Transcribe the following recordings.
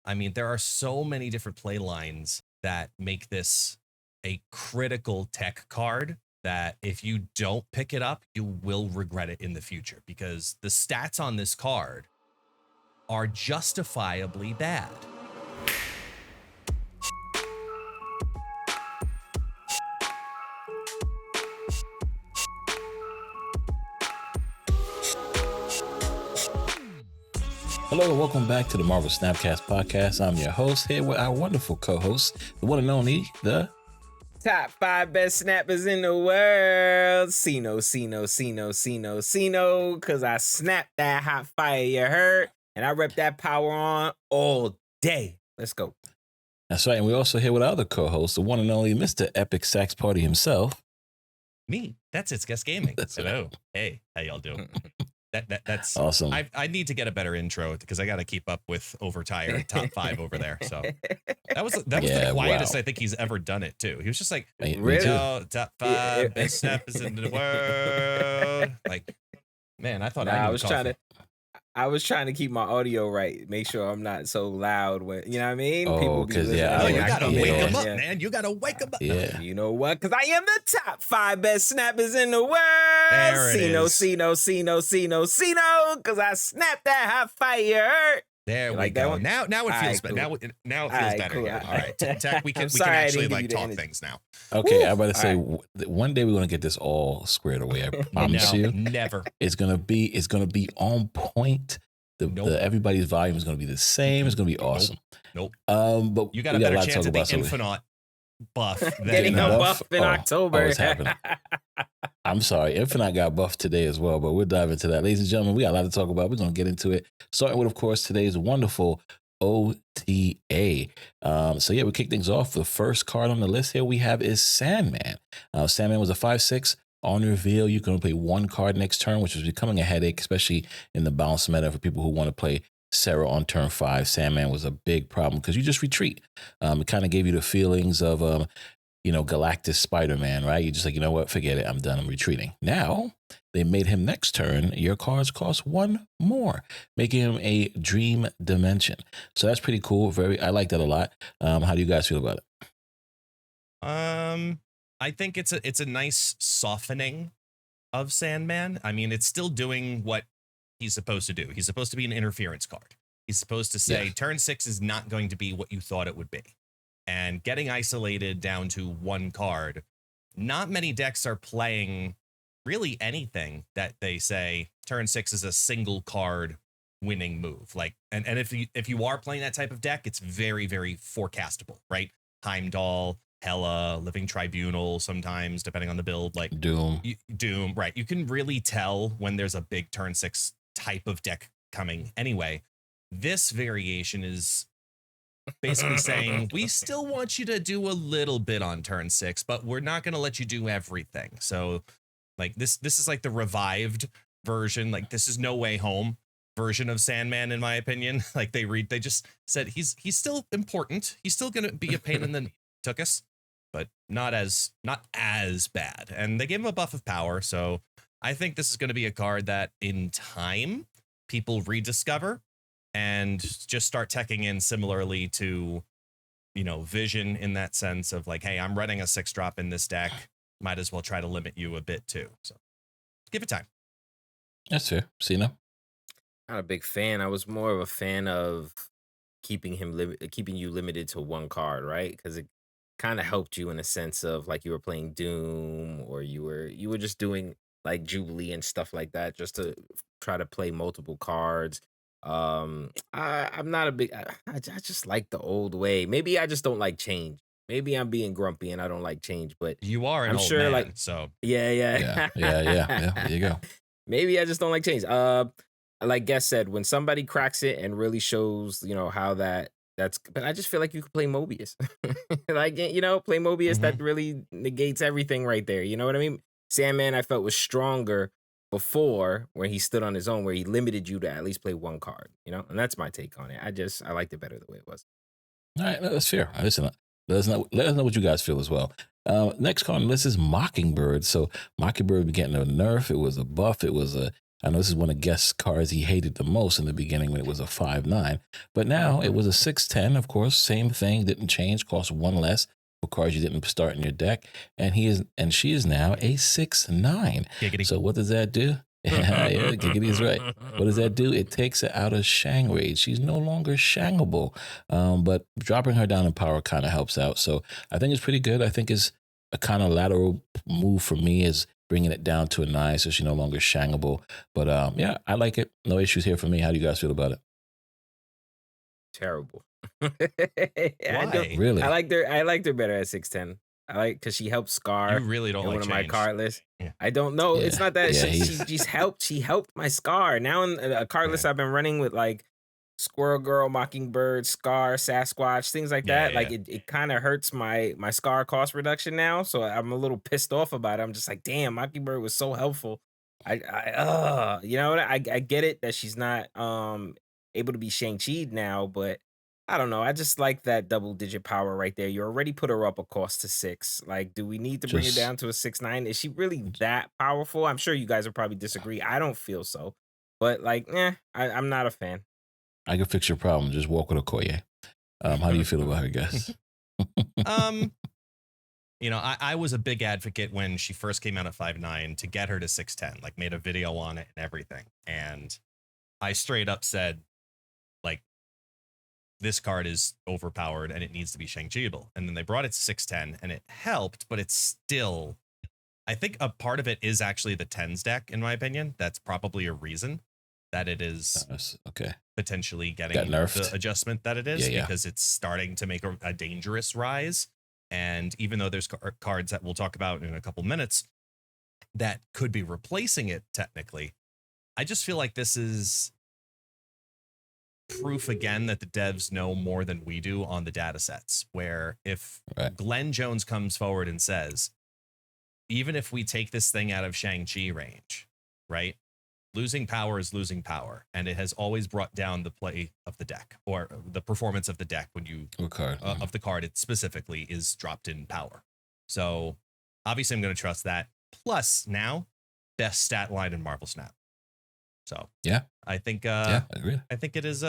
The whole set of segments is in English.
I mean, there are so many different play lines that make this a critical tech card that if you don't pick it up, you will regret it in the future, because the stats on this card are justifiably bad. Hello and welcome back to the Marvel Snapcast podcast. I'm your host, here with our wonderful co-host, the one and only, the top 5 best snappers in the world. Cino, because I snapped that hot fire, you heard? And I rep that power on all day. Let's go. That's right, and we're also here with our other co-host, the one and only Mr. Epic Sax Party himself. Me, that's It's Guest Gaming. Hello. Right. Hey, how y'all doing? That's awesome. I need to get a better intro because I got to keep up with Overtired top 5 over there. So that was the quietest I think he's ever done it too. He was just like, really? Top 5 best snappers in the world. Like, man, I thought I was trying to keep my audio right, make sure I'm not so loud when, you know what I mean? Oh, people be listening. You gotta wake them up, man. You gotta wake them up. Yeah. You know what? Because I am the top 5 best snappers in the world. There it is. Cino, because I snapped that hot fire. There we go. Now it feels better. Now it feels better. Cool. All right, Tech, we can actually like talk things now. Okay, I'm about to say one day we're gonna get this all squared away. I promise you. Never. It's gonna be on point. Everybody's volume is gonna be the same. It's gonna be awesome. Nope. But you got a better chance at the Infinite buff than getting a buff in October. It's happening. I'm sorry, Infinite got buffed today as well, but we'll dive into that. Ladies and gentlemen, we got a lot to talk about. We're going to get into it. Starting with, of course, today's wonderful OTA. We kick things off. The first card on the list here we have is Sandman. Sandman was a 5/6. On reveal, you can play one card next turn, which is becoming a headache, especially in the bounce meta for people who want to play Sarah on turn 5. Sandman was a big problem because you just retreat. It kind of gave you the feelings of Galactus Spider-Man, right? You're just like, you know what? Forget it. I'm done. I'm retreating. Now, they made him next turn. Your cards cost 1 more, making him a dream dimension. So that's pretty cool. I like that a lot. How do you guys feel about it? I think it's a nice softening of Sandman. I mean, it's still doing what he's supposed to do. He's supposed to be an interference card. He's supposed to say turn 6 is not going to be what you thought it would be. And getting isolated down to 1 card, not many decks are playing really anything that they say turn 6 is a single card winning move. Like, and if you are playing that type of deck, it's very, very forecastable, right? Heimdall, Hela, Living Tribunal, sometimes depending on the build, like Doom, right? You can really tell when there's a big turn 6 type of deck coming. Anyway, this variation is basically saying we still want you to do a little bit on turn 6, but we're not going to let you do everything. So like this is like the revived version. Like, this is No Way Home version of Sandman, in my opinion. Like, they just said he's still important. He's still going to be a pain in the tuchus, but not as bad. And they gave him a buff of power. So I think this is going to be a card that in time people rediscover and just start teching in similarly to, Vision, in that sense of like, hey, I'm running a 6-drop in this deck. Might as well try to limit you a bit too. So give it time. That's fair. Cena? Not a big fan. I was more of a fan of keeping you limited to 1 card, right? Because it kind of helped you in a sense of like you were playing Doom, or you were just doing like Jubilee and stuff like that, just to try to play multiple cards. I'm not a big. I just like the old way. Maybe I just don't like change. Maybe I'm being grumpy and I don't like change. But you are an I'm old sure, man, like, so yeah. There you go. Maybe I just don't like change. Like Guest said, when somebody cracks it and really shows, how that's. But I just feel like you could play Mobius, like play Mobius. That really negates everything right there. You know what I mean? Sandman, I felt was stronger before, where he stood on his own, where he limited you to at least play 1 card, and that's my take on it. I liked it better the way it was. All right, that's fair. Listen, let us know what you guys feel as well. Next card on the list is Mockingbird. So Mockingbird be getting a nerf. It was a buff. It was a I know this is one of Guest's cards he hated the most in the beginning when it was a 5/9, but now it was a 6/10. Of course, same thing, didn't change, cost one less for cards you didn't start in your deck, and she is now a 6/9. Giggity. So what does that do? Yeah, Giggity is right. What does that do? It takes her out of Shang Raid. She's no longer Shangable, but dropping her down in power kind of helps out. So I think it's pretty good. I think it's a kind of lateral move for me is bringing it down to a 9 so she's no longer Shangable. But yeah, I like it. No issues here for me. How do you guys feel about it? Terrible. Why? Really? I liked her better at 6'10". I like because she helped Scar You really don't in like one of my change. card lists. Yeah. I don't know. It's Yeah. not that Yeah, she helped my Scar. Now in a card list I've been running with like Squirrel Girl, Mockingbird, Scar, Sasquatch, things like that. Like it kind of hurts my Scar cost reduction now. So I'm a little pissed off about it. I'm just like, damn, Mockingbird was so helpful. You know what? I get it that she's not able to be Shang-Chi'd now, but I don't know. I just like that double-digit power right there. You already put her up a cost to 6. Like, do we need to bring her Just- down to a 6/9? Is she really that powerful? I'm sure you guys will probably disagree. I don't feel so. But like, I'm not a fan. I can fix your problem. Just walk with Okoye. How do you feel about her, guys? You know, I was a big advocate when she first came out at 5'9" to get her to 6'10", like made a video on it and everything. And I straight up said, like, this card is overpowered and it needs to be Shang-Chi'able. And then they brought it to 6'10" and it helped, but it's still, I think a part of it is actually the 10s deck, in my opinion. That's probably a reason that it is Okay. potentially getting Got nerfed. the adjustment that it is, Yeah. because it's starting to make a dangerous rise. And even though there's cards that we'll talk about in a couple minutes that could be replacing it technically, I just feel like this is proof again that the devs know more than we do on the data sets, where if Right. Glenn Jones comes forward and says, even if we take this thing out of Shang-Chi range, right? Losing power is losing power, and it has always brought down the play of the deck, or the performance of the deck when you What card? of the card. It specifically is dropped in power. So obviously, I'm going to trust that. Plus, now best stat line in Marvel Snap. So Yeah. I think Yeah, I agree. I think it is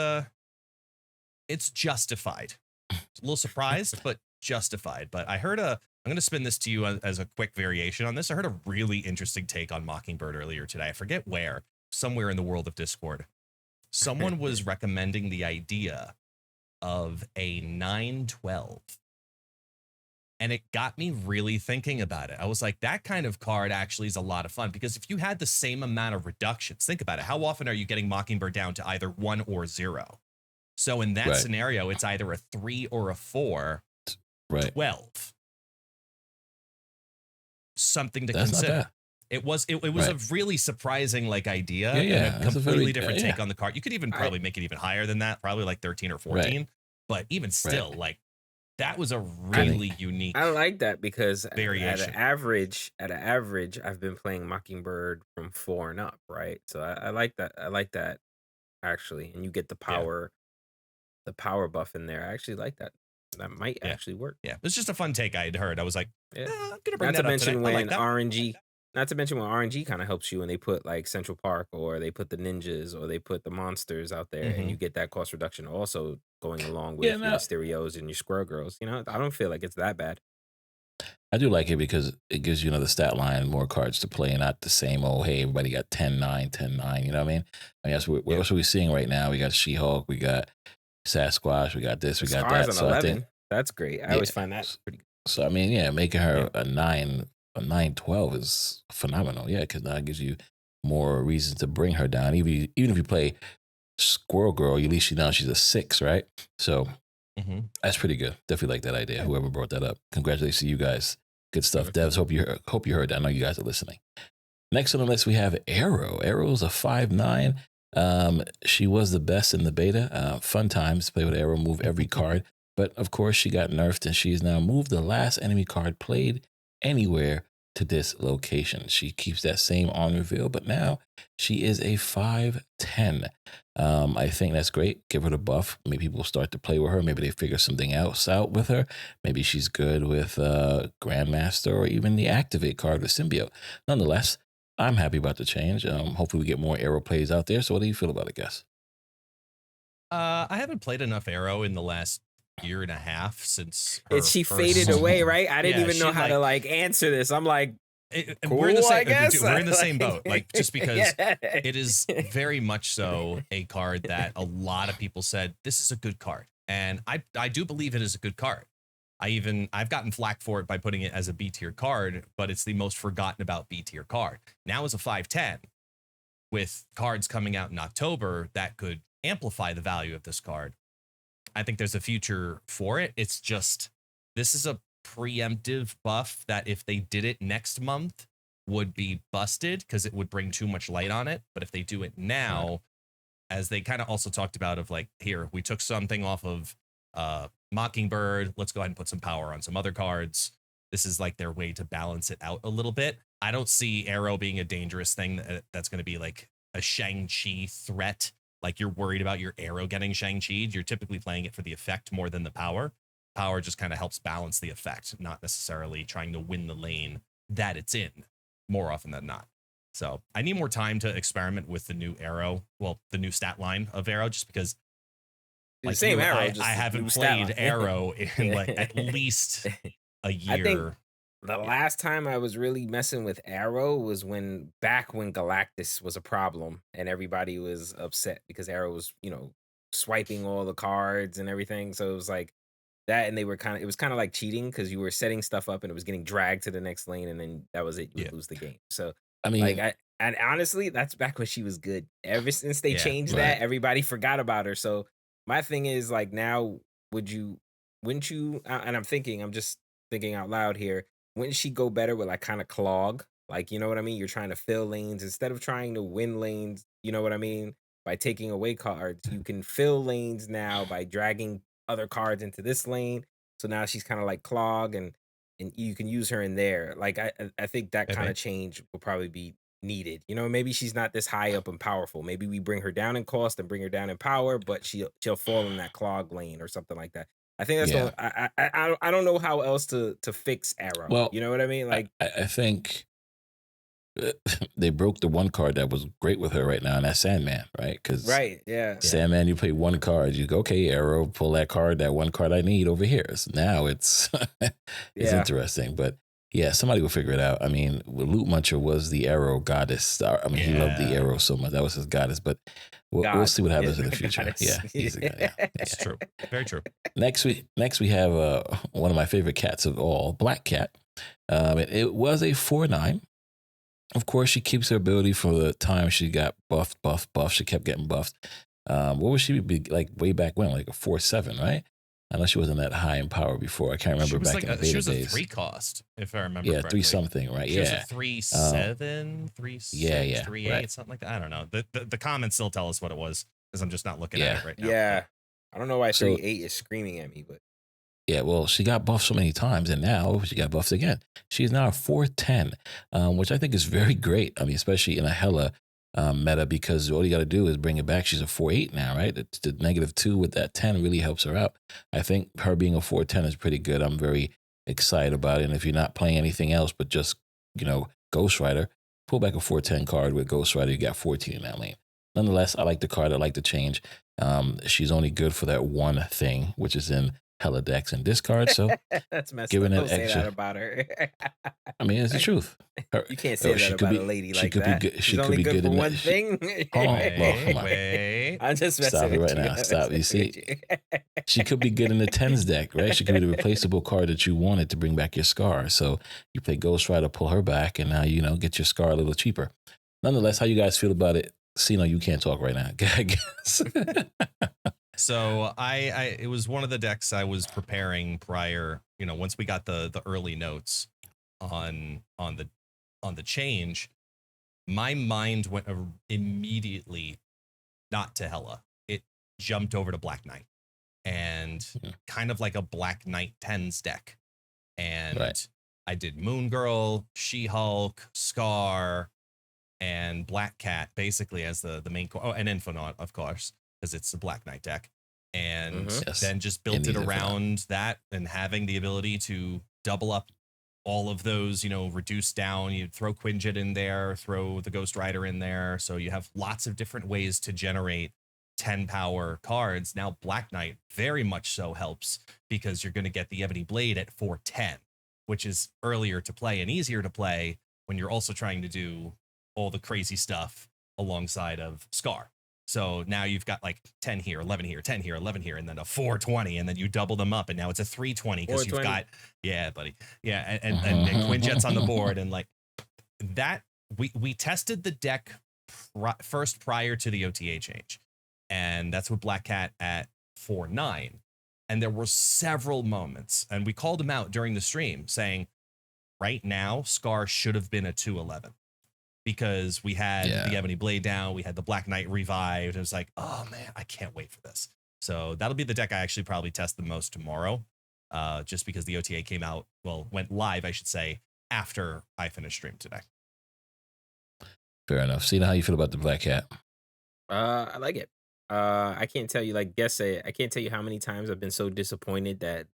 it's justified. A little surprised, but justified. But I heard I'm going to spin this to you as a quick variation on this. I heard a really interesting take on Mockingbird earlier today. I forget where, somewhere in the world of Discord. Someone was recommending the idea of a 9/12. And it got me really thinking about it. I was like, that kind of card actually is a lot of fun, because if you had the same amount of reductions, think about it. How often are you getting Mockingbird down to either 1 or 0? So in that Right. scenario, it's either a 3 or a 4, Right. 12. Something to That's not consider. bad. It was a Right. really surprising like idea, Yeah, and yeah, a that's a completely very- different yeah. take on the card. You could even probably make it even higher than that, probably like 13 or 14. But even still, like, that was a really unique. I like that because Variation. at an average, I've been playing Mockingbird from 4 and up, right? So I like that. I like that actually, and you get the power buff in there. I actually like that. That might actually work. Yeah, it was just a fun take I had heard. I was like, Yeah. I'm gonna bring Not to that up today. mention I when like that. RNG. Not to mention when RNG kind of helps you when they put like Central Park, or they put the ninjas, or they put the monsters out there, and you get that cost reduction also going along with your Mysterios and your Squirrel Girls. You know, I don't feel like it's that bad. I do like it because it gives you another stat line, more cards to play, and not the same old, hey, everybody got 10-9, 10-9. You know what I mean? That's what else are we seeing right now? We got She-Hulk, we got Sasquatch, we got this, we got Stars that. on So 11. I think, That's great. I always find that pretty good. so I mean, yeah, making her a 9/12 is phenomenal. Yeah, because now it gives you more reasons to bring her down. Even if you play Squirrel Girl, at least she's a 6, right? So that's pretty good. Definitely like that idea. Whoever brought that up, congratulations to you guys. Good stuff, devs. Hope you heard that. I know you guys are listening. Next on the list we have Arrow. Arrow's a 5/9. She was the best in the beta. Fun times to play with Arrow. Move every card. But of course, she got nerfed, and she's now moved the last enemy card played anywhere to this location. She keeps that same on reveal, but now she is a 5/10. I think that's great. Give her the buff. Maybe people start to play with her. Maybe they figure something else out with her. Maybe she's good with Grandmaster, or even the Activate card with Symbiote. Nonetheless, I'm happy about the change. Hopefully we get more Arrow plays out there. So what do you feel about it, guys? I haven't played enough Arrow in the last year and a half since her She first. faded away, right? I didn't Yeah, even know she, how to like answer this. I'm like, we're in the cool, I same. guess. We're in the same boat. Like just because Yeah. it is very much so a card that a lot of people said this is a good card, and I do believe it is a good card. I've gotten flack for it by putting it as a B tier card, but it's the most forgotten about B tier card. Now as a 5/10, with cards coming out in October that could amplify the value of this card, I think there's a future for it. It's just, this is a preemptive buff that if they did it next month would be busted because it would bring too much light on it. But if they do it now, as they kind of also talked about of like, here, we took something off of Mockingbird, let's go ahead and put some power on some other cards. This is like their way to balance it out a little bit. I don't see Arrow being a dangerous thing that's going to be like a Shang-Chi threat. Like you're worried about your Arrow getting Shang-Chi'd. You're typically playing it for the effect more than the power. Power just kind of helps balance the effect, not necessarily trying to win the lane that it's in more often than not. So I need more time to experiment with the new Arrow. Well, the new stat line of Arrow, just because The same Arrow. I just haven't new stat played line. Arrow in like at least a year. I think the last time I was really messing with Arrow was back when Galactus was a problem and everybody was upset because Arrow was, swiping all the cards and everything. So it was like that, and it was kind of like cheating because you were setting stuff up and it was getting dragged to the next lane, and then that was it. You would lose the game. So I mean, and honestly, that's back when she was good. Ever since they changed right. that, everybody forgot about her. So my thing is like now, wouldn't you? And I'm just thinking out loud here. Wouldn't she go better with like kind of clog? Like, you know what I mean? You're trying to fill lanes instead of trying to win lanes. You know what I mean? By taking away cards, you can fill lanes now by dragging other cards into this lane. So now she's kind of like clog, and you can use her in there. Like I think that kind of change will probably be needed. Maybe she's not this high up and powerful. Maybe we bring her down in cost and bring her down in power, but she'll fall in that clog lane or something like that. I think that's I don't know how else to fix Arrow. Well, you know what I mean? Like I think they broke the one card that was great with her right now, and that's Sandman, right? Because Sandman, you play one card, you go, okay, Arrow, pull that card, that one card I need over here. So now it's interesting, but yeah, somebody will figure it out. I mean, Loot Muncher was the Arrow goddess. I mean, he loved the Arrow so much. That was his goddess, but we'll see what happens in the future. Goddess. Yeah, he's a god. Yeah. That's true. Very true. Next we have one of my favorite cats of all, Black Cat. It was a 4/9. Of course, she keeps her ability for the time she got buffed. She kept getting buffed. What was she be like way back when? Like a 4/7, right? I know she wasn't that high in power before. I can't remember back in the beta days. She was a 3 cost, if I remember correctly. 3 something, right? She was a 3/7, 3/6, 3/8, right. something like that. I don't know. The comments still tell us what it was because I'm just not looking at it right now. Yeah. I don't know why 3/8 is screaming at me, but yeah, well, she got buffed so many times, and now she got buffed again. She's now a 4/10, which I think is very great. I mean, especially in a Hela meta, because all you got to do is bring it back. She's a 4/8 now, right? The -2 with that 10 really helps her out. I think her being a 4/10 is pretty good. I'm very excited about it. And if you're not playing anything else but just, Ghost Rider, pull back a 4/10 card with Ghost Rider. You got 14 in that lane. Nonetheless, I like the card. I like the change. She's only good for that one thing, which is in Hella decks and discard, so that's messed giving up. it Don't extra. say that about her. I mean, it's the truth. You can't say that about a lady like that. She could be good for in one thing. Wait. I'm just messing Stop it with right you. now. Stop. You see, she could be good in the 10s deck, right? She could be the replaceable card that you wanted to bring back your Scar. So you play Ghost Rider, pull her back, and now get your Scar a little cheaper. Nonetheless, how you guys feel about it? Cino, you can't talk right now. I guess. So it was one of the decks I was preparing prior, once we got the early notes on the change, my mind went immediately not to Hela. It jumped over to Black Knight and kind of like a Black Knight 10s deck. And I did Moon Girl, She-Hulk, Scar, and Black Cat basically as the main core. Oh, and Infonaut, of course, because it's a Black Knight deck. And then just built it around that and having the ability to double up all of those, reduced down. You throw Quinjet in there, throw the Ghost Rider in there. So you have lots of different ways to generate 10 power cards. Now, Black Knight very much so helps because you're going to get the Ebony Blade at 410, which is earlier to play and easier to play when you're also trying to do all the crazy stuff alongside of Scar. So now you've got like 10 here, 11 here, 10 here, 11 here, and then a 420, and then you double them up, and now it's a 320 because you've got, yeah, buddy. Yeah, and Quinjet's on the board, and like that, we tested the deck first prior to the OTA change, and that's with Black Cat at 4-9. And there were several moments, and we called him out during the stream saying, right now, Scar should have been a 211. Because we had the Ebony Blade down, we had the Black Knight revived. It was like, oh man, I can't wait for this. So that'll be the deck I actually probably test the most tomorrow, just because the OTA came out, went live, I should say, after I finished stream today. Fair enough. See how you feel about the Black Cat? I like it. I can't tell you, I can't tell you how many times I've been so disappointed that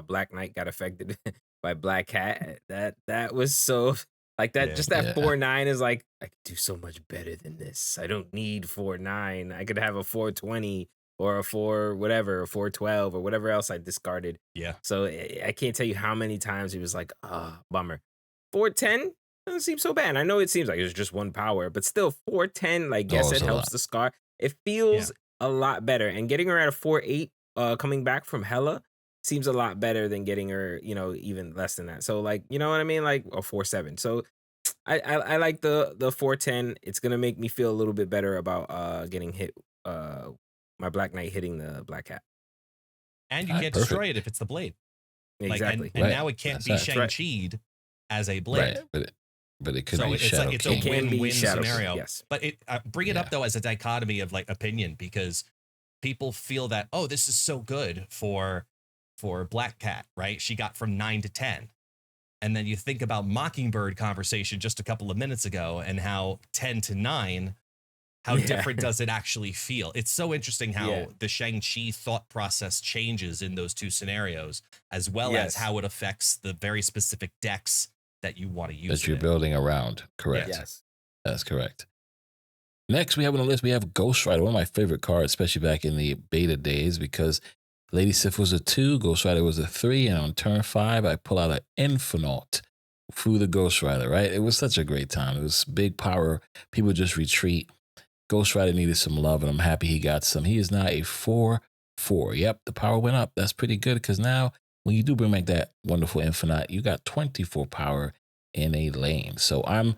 Black Knight got affected by Black Cat. That was so. Like that, just that 4-9 is like, I could do so much better than this. I don't need 4-9. I could have a 420 or a 412 or whatever else I discarded. Yeah. So I can't tell you how many times he was like, bummer. 410 doesn't seem so bad. I know it seems like it's just one power, but still 410, like yes, it helps the Scar. It feels a lot better. And getting her at a 4-8, coming back from Hela, seems a lot better than getting her, even less than that. So like, you know what I mean? Like a 4-7. So I like the 410. It's gonna make me feel a little bit better about getting hit, my Black Knight hitting the Black Cat. And you can't destroy it if it's the blade. Exactly. And now it can't be Shang-Chi'd as a blade. Right. But it could so be it's Shadow like it's King. a win-win scenario. Yes. But bring it up though as a dichotomy of like opinion, because people feel that, oh, this is so good for Black Cat, right? She got from 9 to 10. And then you think about Mockingbird conversation just a couple of minutes ago and how 10 to 9, how different does it actually feel? It's so interesting how the Shang-Chi thought process changes in those two scenarios, as well as how it affects the very specific decks that you want to use. That you're building around. Correct. Yes. That's correct. Next, we have on the list, we have Ghost Rider, one of my favorite cards, especially back in the beta days, because Lady Sif was a 2, Ghost Rider was a 3, and on turn 5, I pull out an Infinite through the Ghost Rider, right? It was such a great time. It was big power. People just retreat. Ghost Rider needed some love, and I'm happy he got some. He is now a 4-4. Yep, the power went up. That's pretty good, because now when you do bring back that wonderful Infinite, you got 24 power in a lane. So I'm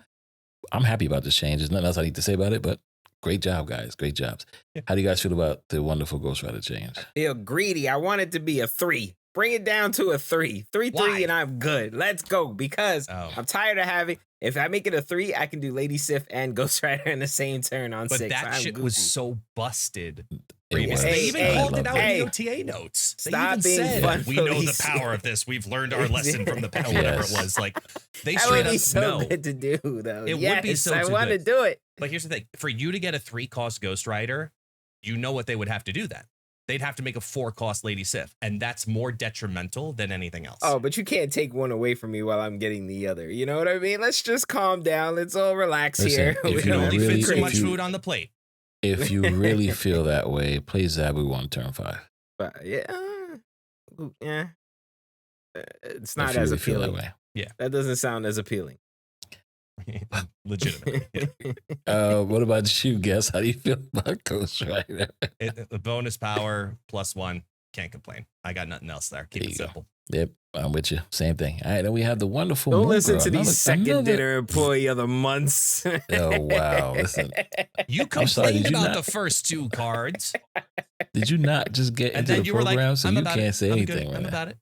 happy about this change. There's nothing else I need to say about it, but great job, guys. Great jobs. How do you guys feel about the wonderful Ghost Rider change? I feel greedy. I want it to be a 3. Bring it down to a 3. 3-3 and I'm good. Let's go. Because I'm tired of having, if I make it a 3, I can do Lady Sif and Ghost Rider in the same turn on 6. But that shit was so busted. They even called it out in the OTA notes. They even said, we know the power of this. We've learned our lesson from the power, whatever it was. Like, they straight up so good to do, though. It would be so I want to do it. But here's the thing. For you to get a 3-cost Ghost Rider, you know what they would have to do then. They'd have to make a 4-cost Lady Sif, and that's more detrimental than anything else. Oh, but you can't take one away from me while I'm getting the other. You know what I mean? Let's just calm down. Let's all relax here. If you only fit too much food on the plate. If you really feel that way, play Zabu on turn 5. But it's not as appealing. That way. Yeah, that doesn't sound as appealing. Legitimately. What about you, Guess? How do you feel about Ghost Rider? The bonus power +1. Can't complain. I got nothing else there. Keep it simple. Yep, I'm with you. Same thing. All right, then we have the wonderful. Don't listen to these second dinner employee of the months. Oh wow! Listen, you complained about the first 2 cards. Did you not just get into the program so you can't say anything? I'm about it.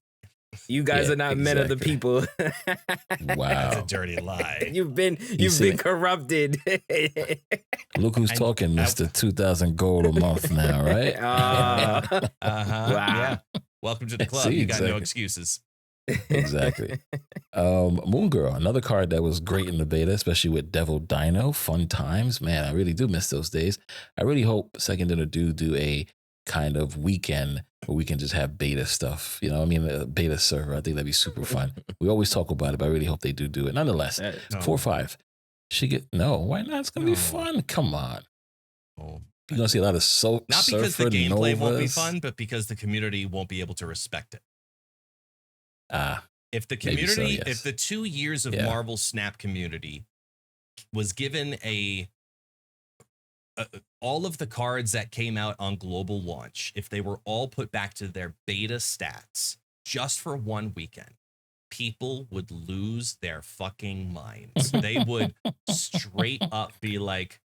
You guys are not men of the people. Wow, that's a dirty lie. You've been corrupted. Look who's talking, Mr. 2,000 gold a month now, right? Wow. Yeah. Welcome to the club. You got no excuses. Exactly. Moon Girl, another card that was great in the beta, especially with Devil Dino. Fun times, man. I really do miss those days. I really hope Second Dinner do a kind of weekend where we can just have beta stuff. You know, I mean, a beta server. I think that'd be super fun. We always talk about it, but I really hope they do it. Nonetheless, That- No. 4-5. She get no. Why not? It's gonna be No. fun. Come on. Oh, You're gonna see a lot of not because the Surfer gameplay won't be Novas. fun, but because the community won't be able to respect it. If the Maybe so, community, yes. if the 2 years of Yeah. Marvel Snap community was given all of the cards that came out on global launch, if they were all put back to their beta stats just for one weekend, people would lose their fucking minds. They would straight up be like,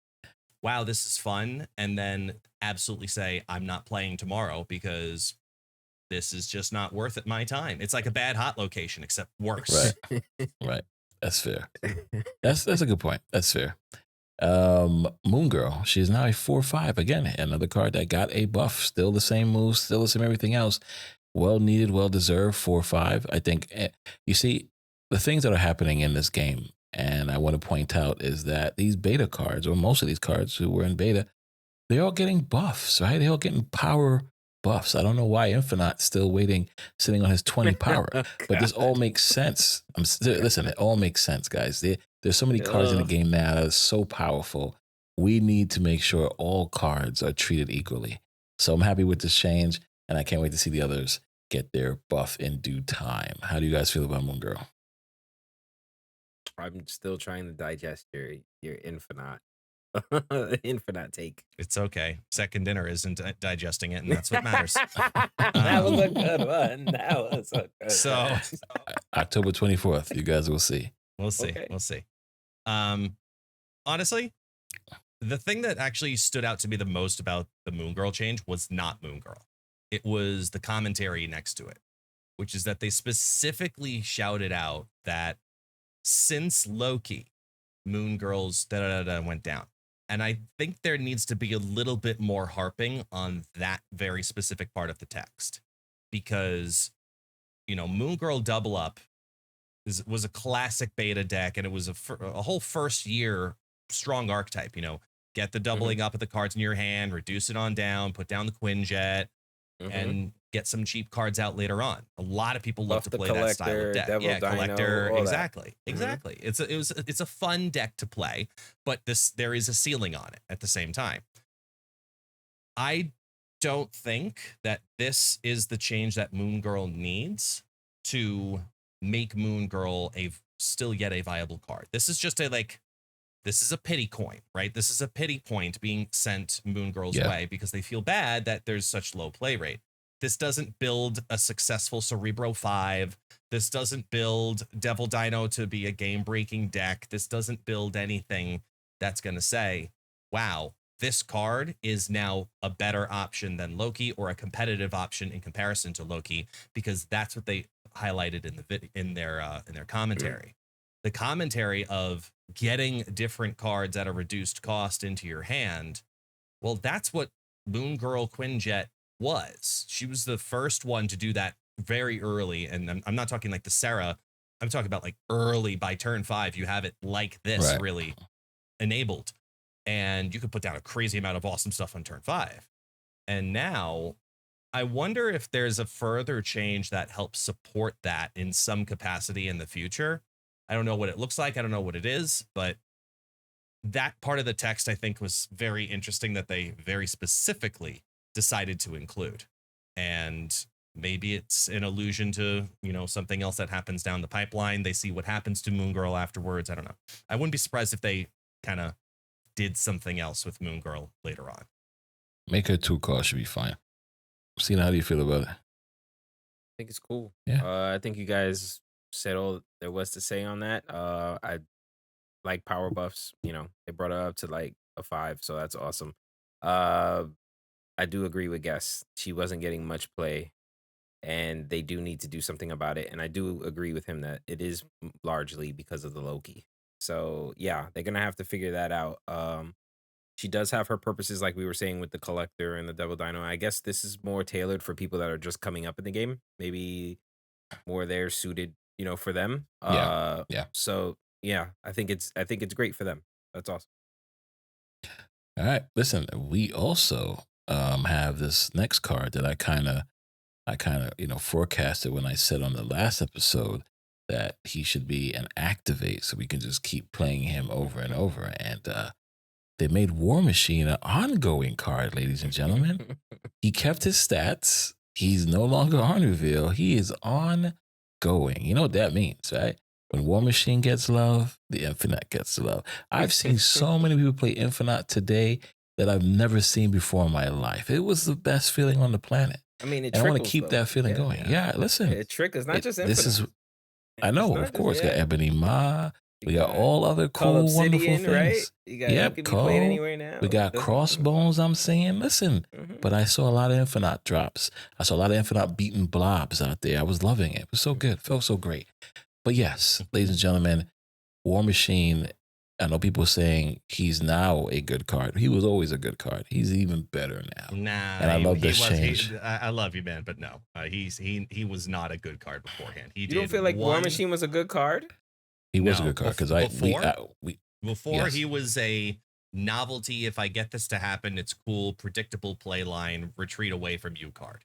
wow, this is fun. And then absolutely say, I'm not playing tomorrow because this is just not worth it my time. It's like a bad hot location, except worse. Right. Right. That's fair. That's a good point. That's fair. Moon Girl, she is now a 4-5. Again, another card that got a buff. Still the same moves, still the same everything else. Well needed, well deserved 4-5. I think you see the things that are happening in this game, and I want to point out is that these beta cards, or most of these cards who were in beta, they're all getting buffs, right? They're all getting power buffs. I don't know why Infinite's still waiting, sitting on his 20 power, but this all makes sense. Listen, it all makes sense, guys. There's so many cards in the game now that are so powerful. We need to make sure all cards are treated equally. So I'm happy with this change, and I can't wait to see the others get their buff in due time. How do you guys feel about Moon Girl? I'm still trying to digest your Infinite Infinite take. It's okay. Second dinner isn't digesting it, and that's what matters. That was a good one. That was a good So- one. October 24th, you guys will see. We'll see. Okay. We'll see. Honestly, the thing that actually stood out to me the most about the Moon Girl change was not Moon Girl. It was the commentary next to it, which is that they specifically shouted out that since Loki, Moon Girl's went down. And I think there needs to be a little bit more harping on that very specific part of the text, because, you know, Moon Girl Double Up was a classic beta deck, and it was a whole first year strong archetype. You know, get the doubling up of the cards in your hand, reduce it on down, put down the Quinjet, and get some cheap cards out later on. A lot of people love Buff to the play that style Collector, of deck. Devil Yeah, Dino, collector, all that. exactly, exactly. It's a fun deck to play, but there is a ceiling on it at the same time. I don't think that this is the change that Moon Girl needs to make Moon Girl still yet a viable card. This is just this is a pity coin, right? This is a pity point being sent Moon Girl's way because they feel bad that there's such low play rate. This doesn't build a successful Cerebro 5. This doesn't build Devil Dino to be a game-breaking deck. This doesn't build anything that's going to say, wow, this card is now a better option than Loki, or a competitive option in comparison to Loki, because that's what they highlighted in their commentary. The commentary of getting different cards at a reduced cost into your hand. Well, that's what Moon Girl Quinjet was. She was the first one to do that very early. And I'm not talking like the Sarah. I'm talking about like early, by turn 5. You have it like this really enabled. And you could put down a crazy amount of awesome stuff on turn 5. And now I wonder if there's a further change that helps support that in some capacity in the future. I don't know what it looks like. I don't know what it is, but that part of the text I think was very interesting that they very specifically decided to include. And maybe it's an allusion to, you know, something else that happens down the pipeline. They see what happens to Moon Girl afterwards. I don't know. I wouldn't be surprised if they kind of did something else with Moon Girl later on. Make her 2 cost should be fine. Sina, how do you feel about it? I think it's cool. Yeah. I think you guys said all there was to say on that. I like power buffs. You know, they brought it up to like a 5, so that's awesome. I do agree with Guess. She wasn't getting much play, and they do need to do something about it. And I do agree with him that it is largely because of the Loki. So yeah, they're gonna have to figure that out. She does have her purposes, like we were saying with the Collector and the Devil Dino. I guess this is more tailored for people that are just coming up in the game. Maybe more they're suited, you know, for them. Yeah. So yeah, I think it's great for them. That's awesome. All right. Listen, we also have this next card that I kind of forecasted when I said on the last episode that he should be an activate, so we can just keep playing him over and over. And they made War Machine an ongoing card, ladies and gentlemen. He kept his stats. He's no longer on reveal. He is ongoing. You know what that means, right? When War Machine gets love, the Infinite gets love. I've seen so many people play Infinite today that I've never seen before in my life. It was the best feeling on the planet. I mean, and I want to keep that feeling going. Yeah, listen. It triggers, not just Infinite. This is, I know, of course. Got Ebony Ma. We got all other cool, wonderful things. Right? You can be played anywhere now. We got Crossbones, I'm saying. Listen, but I saw a lot of Infinite drops. I saw a lot of Infinite beating blobs out there. I was loving it. It was so good. It felt so great. But yes, ladies and gentlemen, War Machine, I know people saying he's now a good card. He was always a good card. He's even better now. Nah, and I love this change. I love you, man, but no, he was not a good card beforehand. You don't feel like War Machine was a good card? He was a good card because before he was a novelty. If I get this to happen, it's cool. Predictable play line. Retreat away from you card.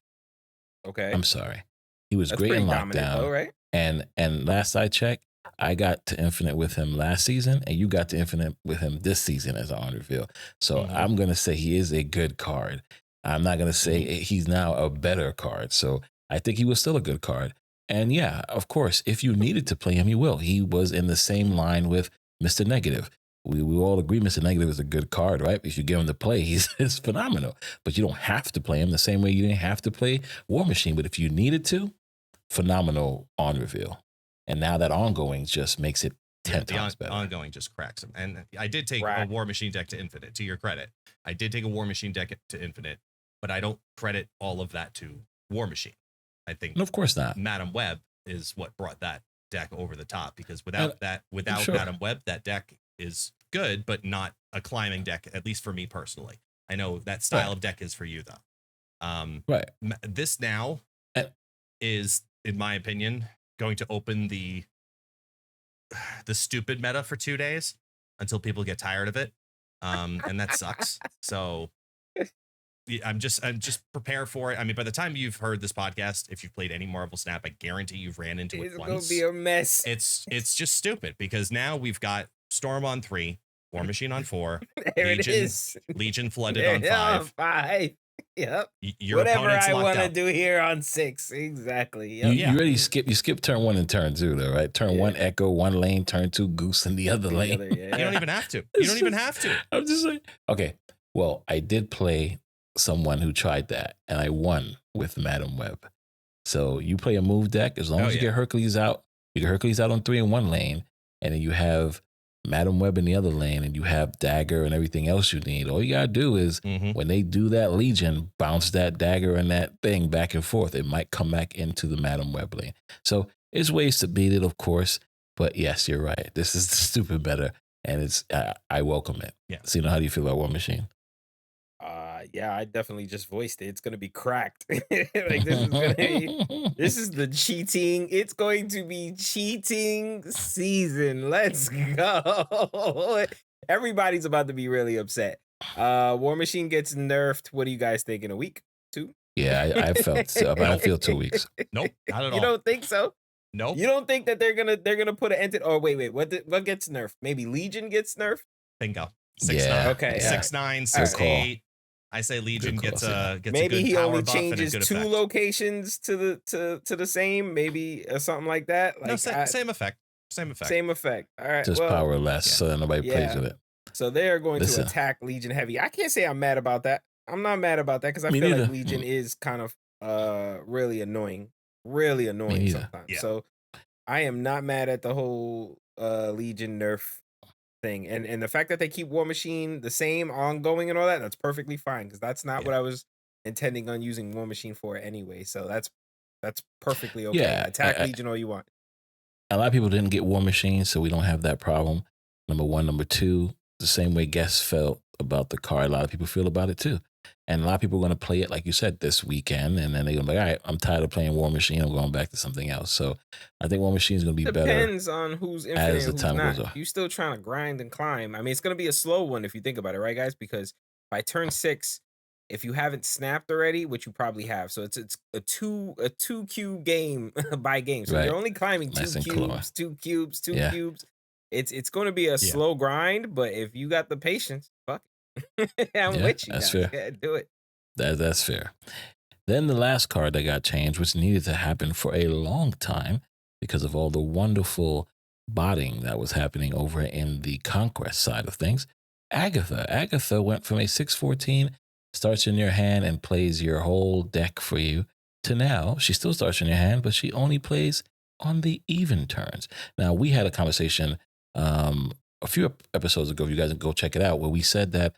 Okay, I'm sorry. He was great in lockdown, though, right? And last I checked, I got to Infinite with him last season, and you got to Infinite with him this season as an on reveal. So I'm going to say he is a good card. I'm not going to say he's now a better card. So I think he was still a good card. And yeah, of course, if you needed to play him, you will. He was in the same line with Mr. Negative. We all agree Mr. Negative is a good card, right? If you give him to play, he's phenomenal. But you don't have to play him the same way you didn't have to play War Machine. But if you needed to, phenomenal on reveal. And now that ongoing just makes it 10 times better. Ongoing just cracks him. And I did take a War Machine deck to Infinite, to your credit. I did take a War Machine deck to Infinite, but I don't credit all of that to War Machine. I think, no, of course not. Madam Web is what brought that deck over the top, because without Madam Web, that deck is good, but not a climbing deck, at least for me personally. I know that style of deck is for you, though. Right. This now is, in my opinion, going to open the stupid meta for 2 days until people get tired of it. And that sucks. So I'm just prepare for it. I mean, by the time you've heard this podcast, if you've played any Marvel Snap, I guarantee you've ran into it once. It's gonna be a mess. It's just stupid, because now we've got Storm on 3, War Machine on 4, Legion Flooded on 5. 5. Yep. Your whatever I want to do here on 6. Exactly. Yep. You already skip turn 1 and turn 2, though, right? Turn 1 Echo, 1 lane, turn 2 Goose in the other lane. You don't even have to. You don't even have to. I'm just like, okay. Well, I did play someone who tried that, and I won with Madam Web. So you play a move deck, as long as you get Hercules out, you get Hercules out on 3 in 1 lane, and then you have Madam Web in the other lane, and you have Dagger and everything else you need. All you gotta do is, when they do that Legion, bounce that Dagger and that thing back and forth. It might come back into the Madam Web lane. So there's ways to beat it, of course. But yes, you're right. This is stupid better, and it's I welcome it. Yeah. So, how do you feel about War Machine? Yeah, I definitely just voiced it. It's gonna be cracked. Like this is the cheating. It's going to be cheating season. Let's go. Everybody's about to be really upset. War Machine gets nerfed. What do you guys think, in a week? 2? Yeah, I felt so, but I feel 2 weeks. Nope, not at all. You don't think so? Nope. You don't think that they're gonna put an entity? Oh wait, what gets nerfed? Maybe Legion gets nerfed. Bingo. 6-9. Okay. 6-9, 6-8. I say Legion gets maybe a good he power only buff changes and a good 2 effect. locations to the same, maybe, or something like that. Like, no, same effect. Same effect. All right. Just power less, so that nobody plays with it. So they're going to attack Legion heavy. I can't say I'm mad about that. I'm not mad about that, because I feel like Legion is kind of really annoying sometimes. Yeah. So I am not mad at the whole Legion nerf thing, and the fact that they keep War Machine the same, ongoing, and all that, that's perfectly fine, because that's not what I was intending on using War Machine for anyway. So that's perfectly okay. Attack Legion all you want. A lot of people didn't get War Machine, so we don't have that problem. Number 1. Number 2, the same way guests felt about the card, a lot of people feel about it too. And a lot of people are going to play it, like you said, this weekend. And then they're going to be like, all right, I'm tired of playing War Machine. I'm going back to something else. So I think War Machine is going to be better. Depends on who's infinite and who's not. You're still trying to grind and climb. I mean, it's going to be a slow one if you think about it, right, guys? Because by turn 6, if you haven't snapped already, which you probably have, so it's a two cube game by game. So Right. you're only climbing Nice two and clear. cubes, two cubes, two Yeah. cubes. It's going to be a slow grind, but if you got the patience, fuck it. I'm Yeah, with you that's guys. fair. Yeah, do it. That's fair. Then the last card that got changed, which needed to happen for a long time because of all the wonderful botting that was happening over in the Conquest side of things. Agatha. Agatha went from a 6/14, starts in your hand and plays your whole deck for you, to now she still starts in your hand, but she only plays on the even turns. Now, we had a conversation a few episodes ago, you guys can go check it out, where we said that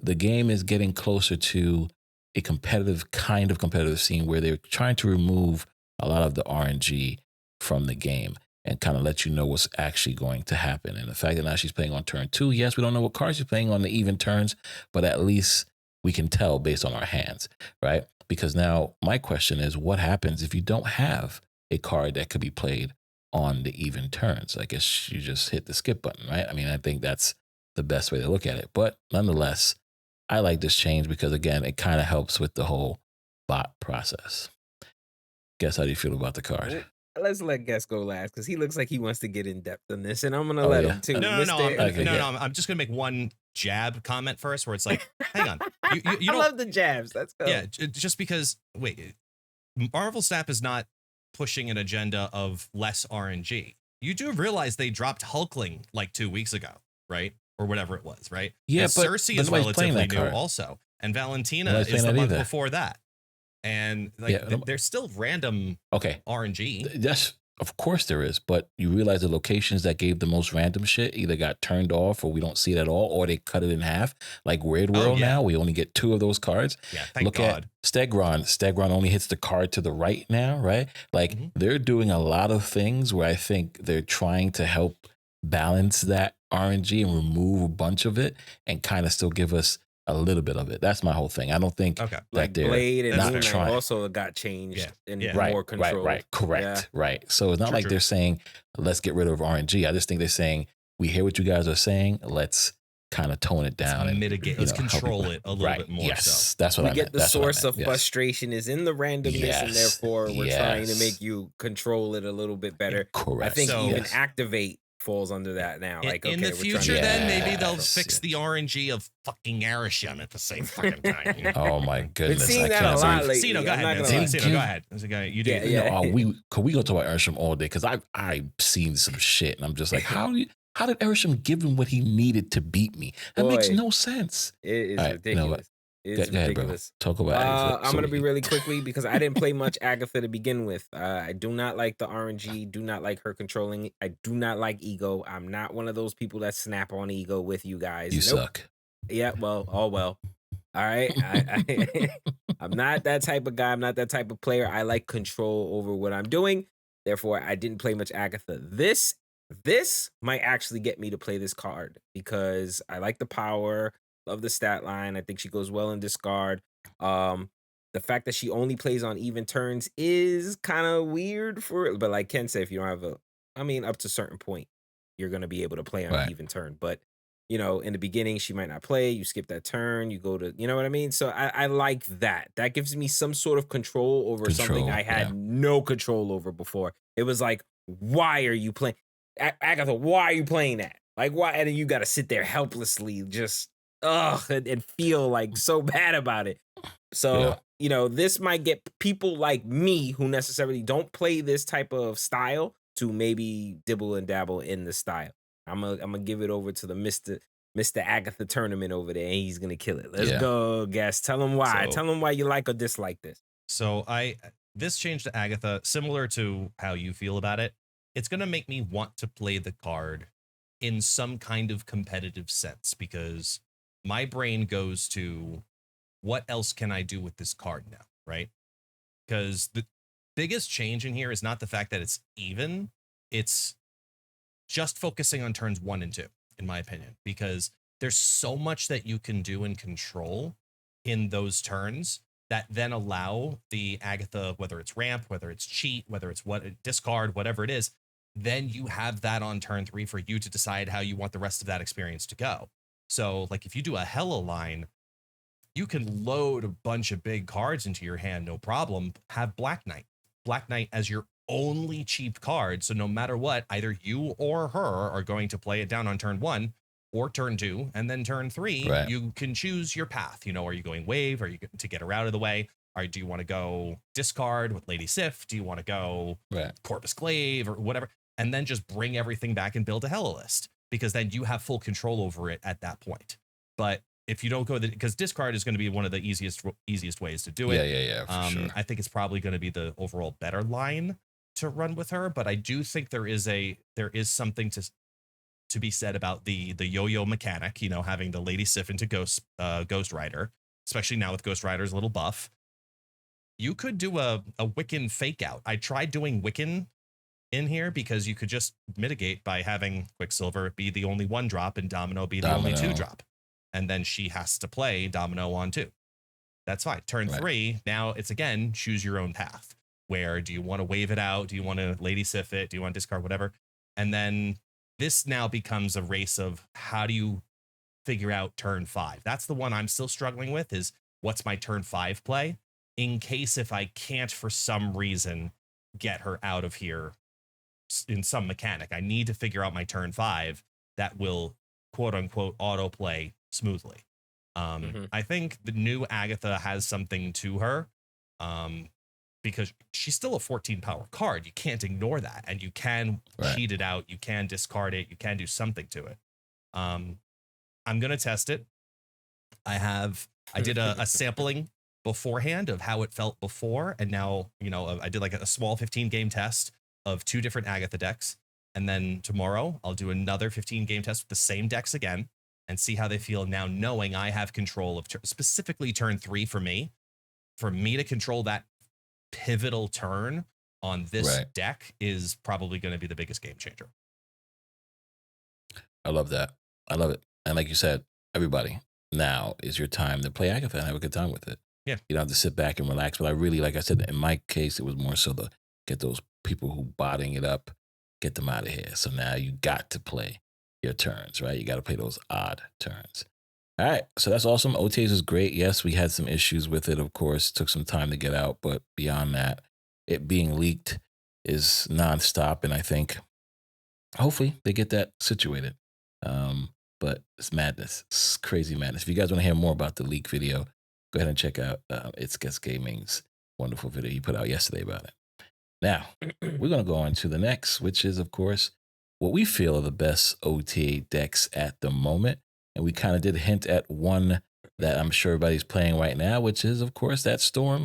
the game is getting closer to a competitive scene where they're trying to remove a lot of the RNG from the game and kind of let you know what's actually going to happen. And the fact that now she's playing on turn 2, yes, we don't know what cards she's playing on the even turns, but at least we can tell based on our hands, right? Because now my question is, what happens if you don't have a card that could be played on the even turns? I guess you just hit the skip button, right? I mean, I think that's the best way to look at it. But nonetheless, I like this change because, again, it kind of helps with the whole bot process. Guess how do you feel about the card? Let's let Guess go last because he looks like he wants to get in depth on this, and I'm gonna let him too. No. Mr. I'm just gonna make one jab comment first, where it's like, hang on, you I don't love the jabs. Let's go. Yeah, just because Marvel Snap is not pushing an agenda of less RNG. You do realize they dropped Hulkling like 2 weeks ago, right? Or whatever it was, right? Yeah, and but Cersei is nobody's playing relatively that new card. also. And Valentina Nobody's is playing the that month either. before that. And there's still random Okay, RNG. that's of course there is, but you realize the locations that gave the most random shit either got turned off or we don't see it at all, or they cut it in half. Like Weird World now, we only get 2 of those cards. Yeah, thank Look God. at Stegron. Stegron only hits the card to the right now, right? Like they're doing a lot of things where I think they're trying to help balance that RNG and remove a bunch of it and kind of still give us a little bit of it. That's my whole thing. I don't think that like they're Blade and not Moon Knight trying. also got changed and Right, more controlled. Right, correct, right. So it's not like True. they're saying, let's get rid of RNG. I just think they're saying, we hear what you guys are saying. Let's kind of tone it down Let's and mitigate. Let's control it a little bit more. Yes, so that's what I We meant. get the That's what I source meant. of frustration is in the randomness, and therefore we're trying to make you control it a little bit better. Correct. I think So- even Activate falls under that now. Like, in okay, the we're future, trying to then maybe they'll Yes, fix the RNG of fucking Arishem at the same fucking time. You know? Oh my goodness! seeing I that can't a lot believe- lately. Cino, go I'm not ahead. gonna lie. Cino, go ahead. You do. Yeah. Could we go talk about Erisham all day? Because I've seen some shit, and I'm just like, how did Erisham give him what he needed to beat me? That makes Boy. no sense. It is All right, you know what? ridiculous. It's Go ahead, bro. ridiculous. Talk about Agatha. I'm So gonna be we- really quickly because I didn't play much Agatha to begin with. I do not like the RNG. Do not like her controlling. I do not like ego. I'm not one of those people that snap on ego with you guys. You suck. Yeah. Well. All well. All right. I'm not that type of guy. I'm not that type of player. I like control over what I'm doing. Therefore, I didn't play much Agatha. This might actually get me to play this card because I like the power, love the stat line. I think she goes well in discard. The fact that she only plays on even turns is kind of weird but like Ken said, if you don't have up to a certain point, you're gonna be able to play on even turn. But in the beginning, she might not play. You skip that turn. You go to, you know what I mean? So I like that. That gives me some sort of control over something I had no control over before. It was like, why are you playing? Agatha, why are you playing that? Like, why? And then you got to sit there helplessly, just, and feel like so bad about it. So, this might get people like me who necessarily don't play this type of style to maybe dibble and dabble in the style. I'm gonna give it over to the Mr. Agatha tournament over there, and he's gonna kill it. Let's go, guys. Tell him why. Tell him why you like or dislike this. So this change to Agatha, similar to how you feel about it, it's gonna make me want to play the card in some kind of competitive sense because my brain goes to what else can I do with this card now, right? Because the biggest change in here is not the fact that it's even, it's just focusing on turns 1 and 2, in my opinion, because there's so much that you can do and control in those turns that then allow the Agatha, whether it's ramp, whether it's cheat, whether it's discard, whatever it is, then you have that on turn 3 for you to decide how you want the rest of that experience to go. So like if you do a Hella line, you can load a bunch of big cards into your hand, no problem. Have Black Knight. Black Knight as your only cheap card. So no matter what, either you or her are going to play it down on turn 1 or turn 2, and then turn 3, Right. you can choose your path. You know, are you going wave? Are you to get her out of the way? Or do you want to go discard with Lady Sif? Do you want to go Right. Corpus Glaive or whatever? And then just bring everything back and build a Hella list, because then you have full control over it at that point. But if you don't go because discard is going to be one of the easiest ways to do it. Yeah, for sure. I think it's probably going to be the overall better line to run with her, but I do think there is something to be said about the yo-yo mechanic, you know, having the Lady Sif into Ghost Rider, especially now with Ghost Rider's little buff. You could do a Wiccan fake out. I tried doing Wiccan in here because you could just mitigate by having Quicksilver be the only 1-drop and Domino be the only 2-drop. And then she has to play Domino on 2. That's fine. Turn 3, now it's again, choose your own path. Where do you want to wave it out? Do you want to Lady Sif it? Do you want to discard whatever? And then this now becomes a race of how do you figure out turn 5? That's the one I'm still struggling with, is what's my turn 5 play? In case if I can't for some reason get her out of here in some mechanic, I need to figure out my turn 5 that will quote unquote autoplay smoothly. I think the new Agatha has something to her, because she's still a 14 power card. You can't ignore that, and you can cheat it out. You can discard it. You can do something to it. I'm gonna test it. I did a sampling beforehand of how it felt before, and now, you know, I did like a small 15 game test of 2 different Agatha decks, and then tomorrow I'll do another 15 game test with the same decks again and see how they feel now, knowing I have control of specifically turn 3 for me to control that pivotal turn on this deck is probably going to be the biggest game changer. I love that. I love it. And like you said, everybody, now is your time to play Agatha and have a good time with it. Yeah. You don't have to sit back and relax. But I really, like I said, in my case, it was more so to get those people who botting it up, get them out of here. So now you got to play your turns, right? You got to play those odd turns. All right. So that's awesome. OTAs is great. Yes, we had some issues with it, of course. It took some time to get out. But beyond that, it being leaked is nonstop. And I think hopefully they get that situated. But it's madness. It's crazy madness. If you guys want to hear more about the leak video, go ahead and check out It's Guess Gaming's wonderful video he put out yesterday about it. Now, we're going to go on to the next, which is, of course, what we feel are the best OTA decks at the moment. And we kind of did hint at one that I'm sure everybody's playing right now, which is, of course, that War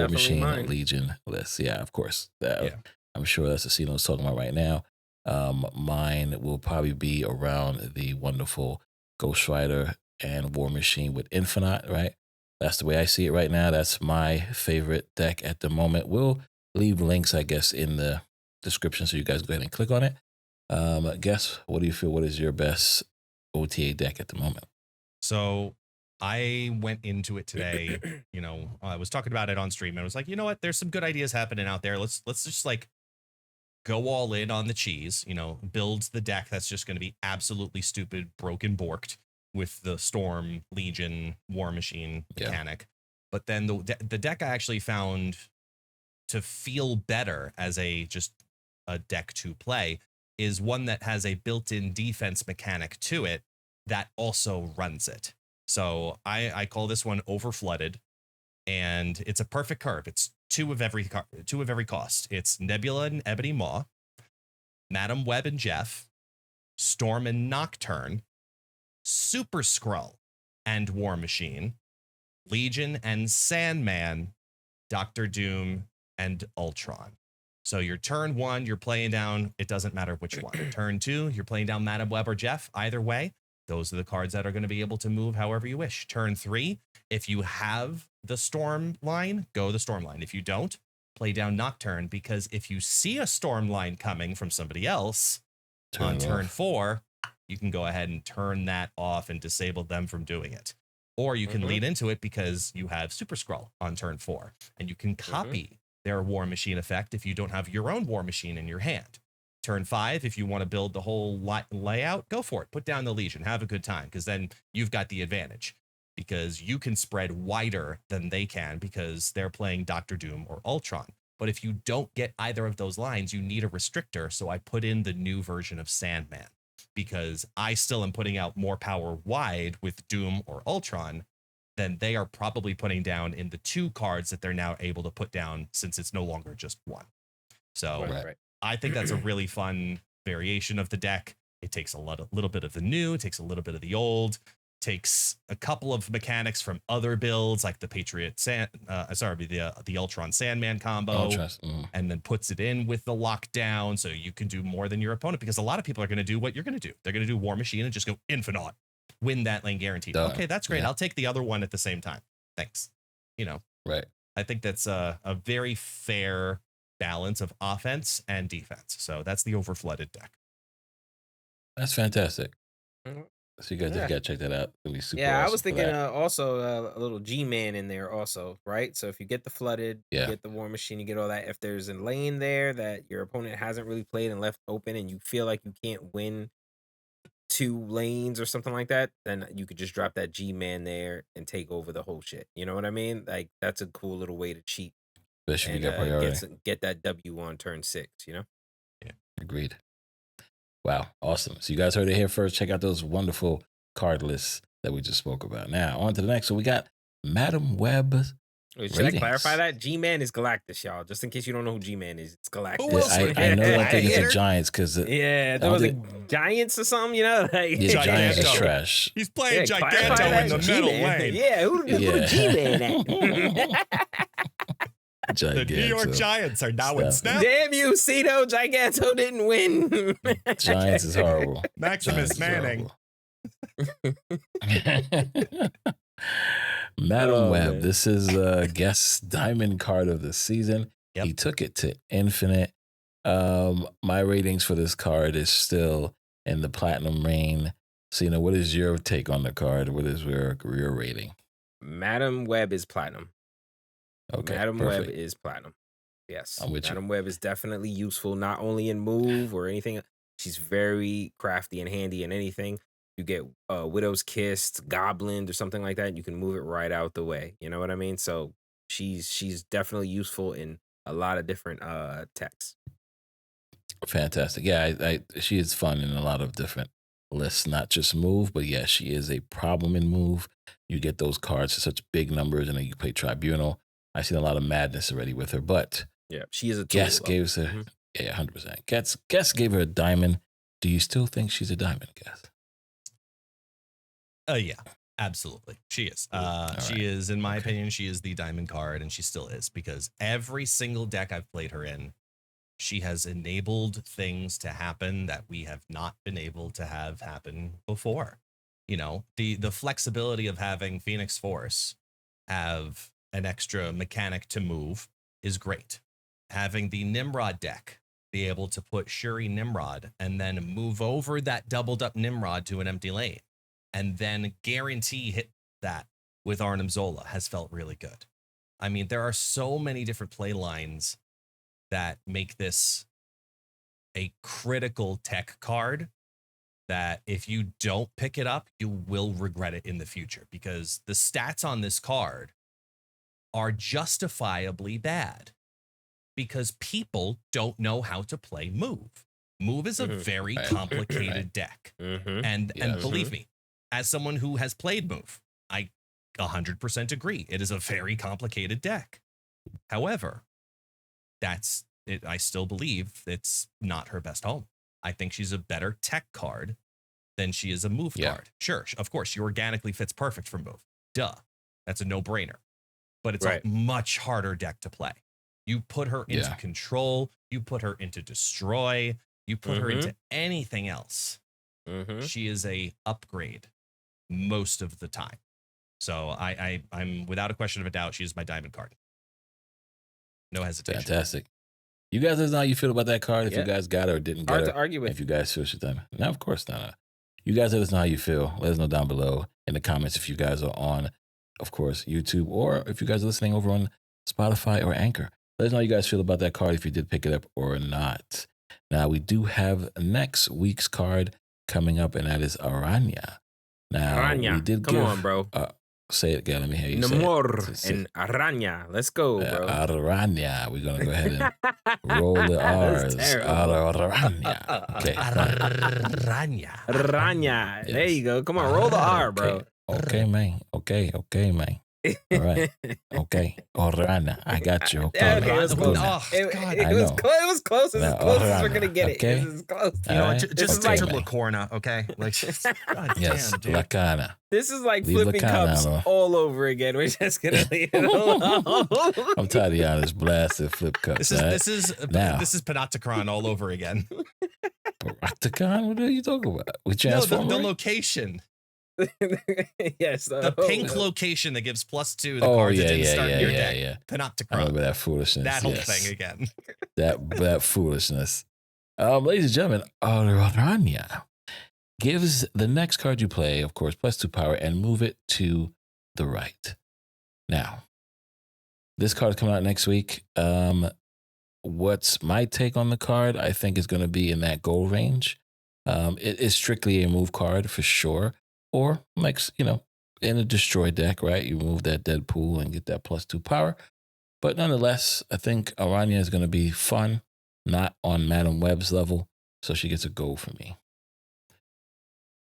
Machine mine. Legion list. Yeah, of course. Yeah. I'm sure that's the scene I was talking about right now. Mine will probably be around the wonderful Ghost Rider and War Machine with Infinite, right? That's the way I see it right now. That's my favorite deck at the moment. We'll leave links, I guess, in the description so you guys go ahead and click on it. Guess, what do you feel? What is your best OTA deck at the moment? So I went into it today, you know, I was talking about it on stream and I was like, you know what, there's some good ideas happening out there. Let's just like go all in on the cheese, you know, build the deck that's just going to be absolutely stupid, broken, borked with the Storm, Legion, War Machine mechanic. But then the deck I actually found to feel better as just a deck to play is one that has a built-in defense mechanic to it that also runs it. So I call this one Overflooded, and it's a perfect curve. It's two of every cost. It's Nebula and Ebony Maw, Madam Web and Jeff, Storm and Nocturne, Super Skrull and War Machine, Legion and Sandman, Doctor Doom and Ultron. So your turn 1, you're playing down, it doesn't matter which one. Turn 2, you're playing down Madam Web or Jeff. Either way, those are the cards that are going to be able to move however you wish. Turn 3, if you have the Storm line, go the Storm line. If you don't, play down Nocturne, because if you see a Storm line coming from somebody else on turn 4, you can go ahead and turn that off and disable them from doing it. Or you can lead into it because you have Super Skrull on turn 4, and you can copy their War Machine effect if you don't have your own War Machine in your hand. Turn 5, if you want to build the whole layout, go for it. Put down the Legion. Have a good time, because then you've got the advantage. because you can spread wider than they can because they're playing Doctor Doom or Ultron. But if you don't get either of those lines, you need a restrictor. So I put in the new version of Sandman because I still am putting out more power wide with Doom or Ultron than they are probably putting down in the 2 cards that they're now able to put down since it's no longer just 1. So Right. I think that's a really fun variation of the deck. It takes a little bit of the new, it takes a little bit of the old, takes a couple of mechanics from other builds like the the Ultron Sandman combo, and then puts it in with the lockdown so you can do more than your opponent, because a lot of people are going to do what you're going to do. They're going to do War Machine and just go Infinite, win that lane guaranteed. Okay, that's great. I'll take the other one at the same time. Thanks. Right. I think that's a very fair balance of offense and defense. So that's the Overflooded deck. That's fantastic. So you guys just got to check that out. It'll be super Yeah, I awesome was for thinking that. also a little G-Man in there also, right? So if you get the Flooded, you Yeah. get the War Machine, you get all that. If there's a lane there that your opponent hasn't really played and left open and you feel like you can't win 2 lanes or something like that, then you could just drop that G-Man there and take over the whole shit. You know what I mean? Like, that's a cool little way to cheat Especially if you and got priority. get that W on turn 6, you know? Agreed. Wow. Awesome. So you guys heard it here first. Check out those wonderful card lists that we just spoke about. Now, on to the next. So we got Madam Web. Should I clarify that? G-Man is Galactus, y'all. Just in case you don't know who G-Man is, it's Galactus. I know that thing is the Giants because there was a Giants or something, you know? Like, Giants is trash. He's playing Giganto in the middle lane. Yeah, who the G-Man at? The New York Giants are now in snap. Damn you, Cito. Giganto didn't win. Giants is horrible. Maximus Manning. Madam Web, this is guest diamond card of the season. He took it to infinite. My ratings for this card is still in the platinum reign. So, what is your take on the card? What is your rating? Madam Web is platinum. Okay, Madam perfect. Web is platinum. Yes. I'm with Madam Web is definitely useful, not only in move or anything. She's very crafty and handy in anything. You get Widow's Kiss, Goblin, or something like that. You can move it right out the way. You know what I mean? So she's definitely useful in a lot of different techs. Fantastic. Yeah, she is fun in a lot of different lists, not just move, but yeah, she is a problem in move. You get those cards to such big numbers, and then you play Tribunal. I've seen a lot of madness already with her, but yeah, she is a tool. Guess gave her 100%. Guess gave her a diamond. Do you still think she's a diamond, Guess? Yeah, absolutely. She is. She is, in my opinion, she is the diamond card, and she still is, because every single deck I've played her in, she has enabled things to happen that we have not been able to have happen before. The flexibility of having Phoenix Force have an extra mechanic to move is great. Having the Nimrod deck be able to put Shuri Nimrod and then move over that doubled up Nimrod to an empty lane and then guarantee hit that with Arnim Zola has felt really good. I mean, there are so many different play lines that make this a critical tech card that if you don't pick it up, you will regret it in the future, because the stats on this card are justifiably bad because people don't know how to play move. Move is a very complicated deck. And believe me, as someone who has played move, I 100% agree. It is a very complicated deck. However, that's it. I still believe it's not her best home. I think she's a better tech card than she is a move card. Sure, of course, she organically fits perfect for move. Duh. That's a no-brainer. But it's a much harder deck to play. You put her into control, you put her into destroy, you put her into anything else. She is a upgrade most of the time. So I'm without a question of a doubt, she's my diamond card. No hesitation. Fantastic. You guys let us know how you feel about that card. If you guys got it or didn't get it. Hard to argue with. If you guys feel she's diamond. No, of course not. You guys let us know how you feel. Let us know down below in the comments if you guys are on, of course, YouTube, or if you guys are listening over on Spotify or Anchor. Let us know how you guys feel about that card, if you did pick it up or not. Now, we do have next week's card coming up, and that is Arana. Now, Arana. we did Come on, bro. Say it again. Let me hear you No say more it. and Arana. Let's go, bro. Arana. We're going to go ahead and roll the R's. Arana. Okay. Arana. Arana. There Yes. you go. Come on, roll the R, bro. Okay, man. Okay, man. All right. Okay. Arana. I got you. Okay. Okay, it was Cool. close. Oh, It, God. it I was know. close. It was close. It's as Now, close as we're Arana, gonna get it. okay? This is close. You know All what? right. Just Okay, stick to man. Lacorna, okay? Like, God Yes, damn, dude. Lacana. This is like Leave flipping the cups count out. all over again. We're just gonna leave it alone. I'm tired of y'all just blasted flip cups. This is Now. Panopticon all over again. Octagon? What are you talking about? We No, transform. the location. Yes, The pink location that gives +2 the Oh cards yeah, that didn't yeah, start yeah, in your yeah, deck. yeah. I Panopticon. remember that foolishness. That whole yes. thing again. That foolishness. Ladies and gentlemen, Arana gives the next card you play, of course, +2 power, and move it to the right. Now, this card is coming out next week. What's my take on the card? I think is going to be in that gold range. It is strictly a move card for sure. Or, like, in a destroy deck, right? You move that Deadpool and get that +2 power. But nonetheless, I think Arana is going to be fun, not on Madam Web's level. So she gets a gold for me.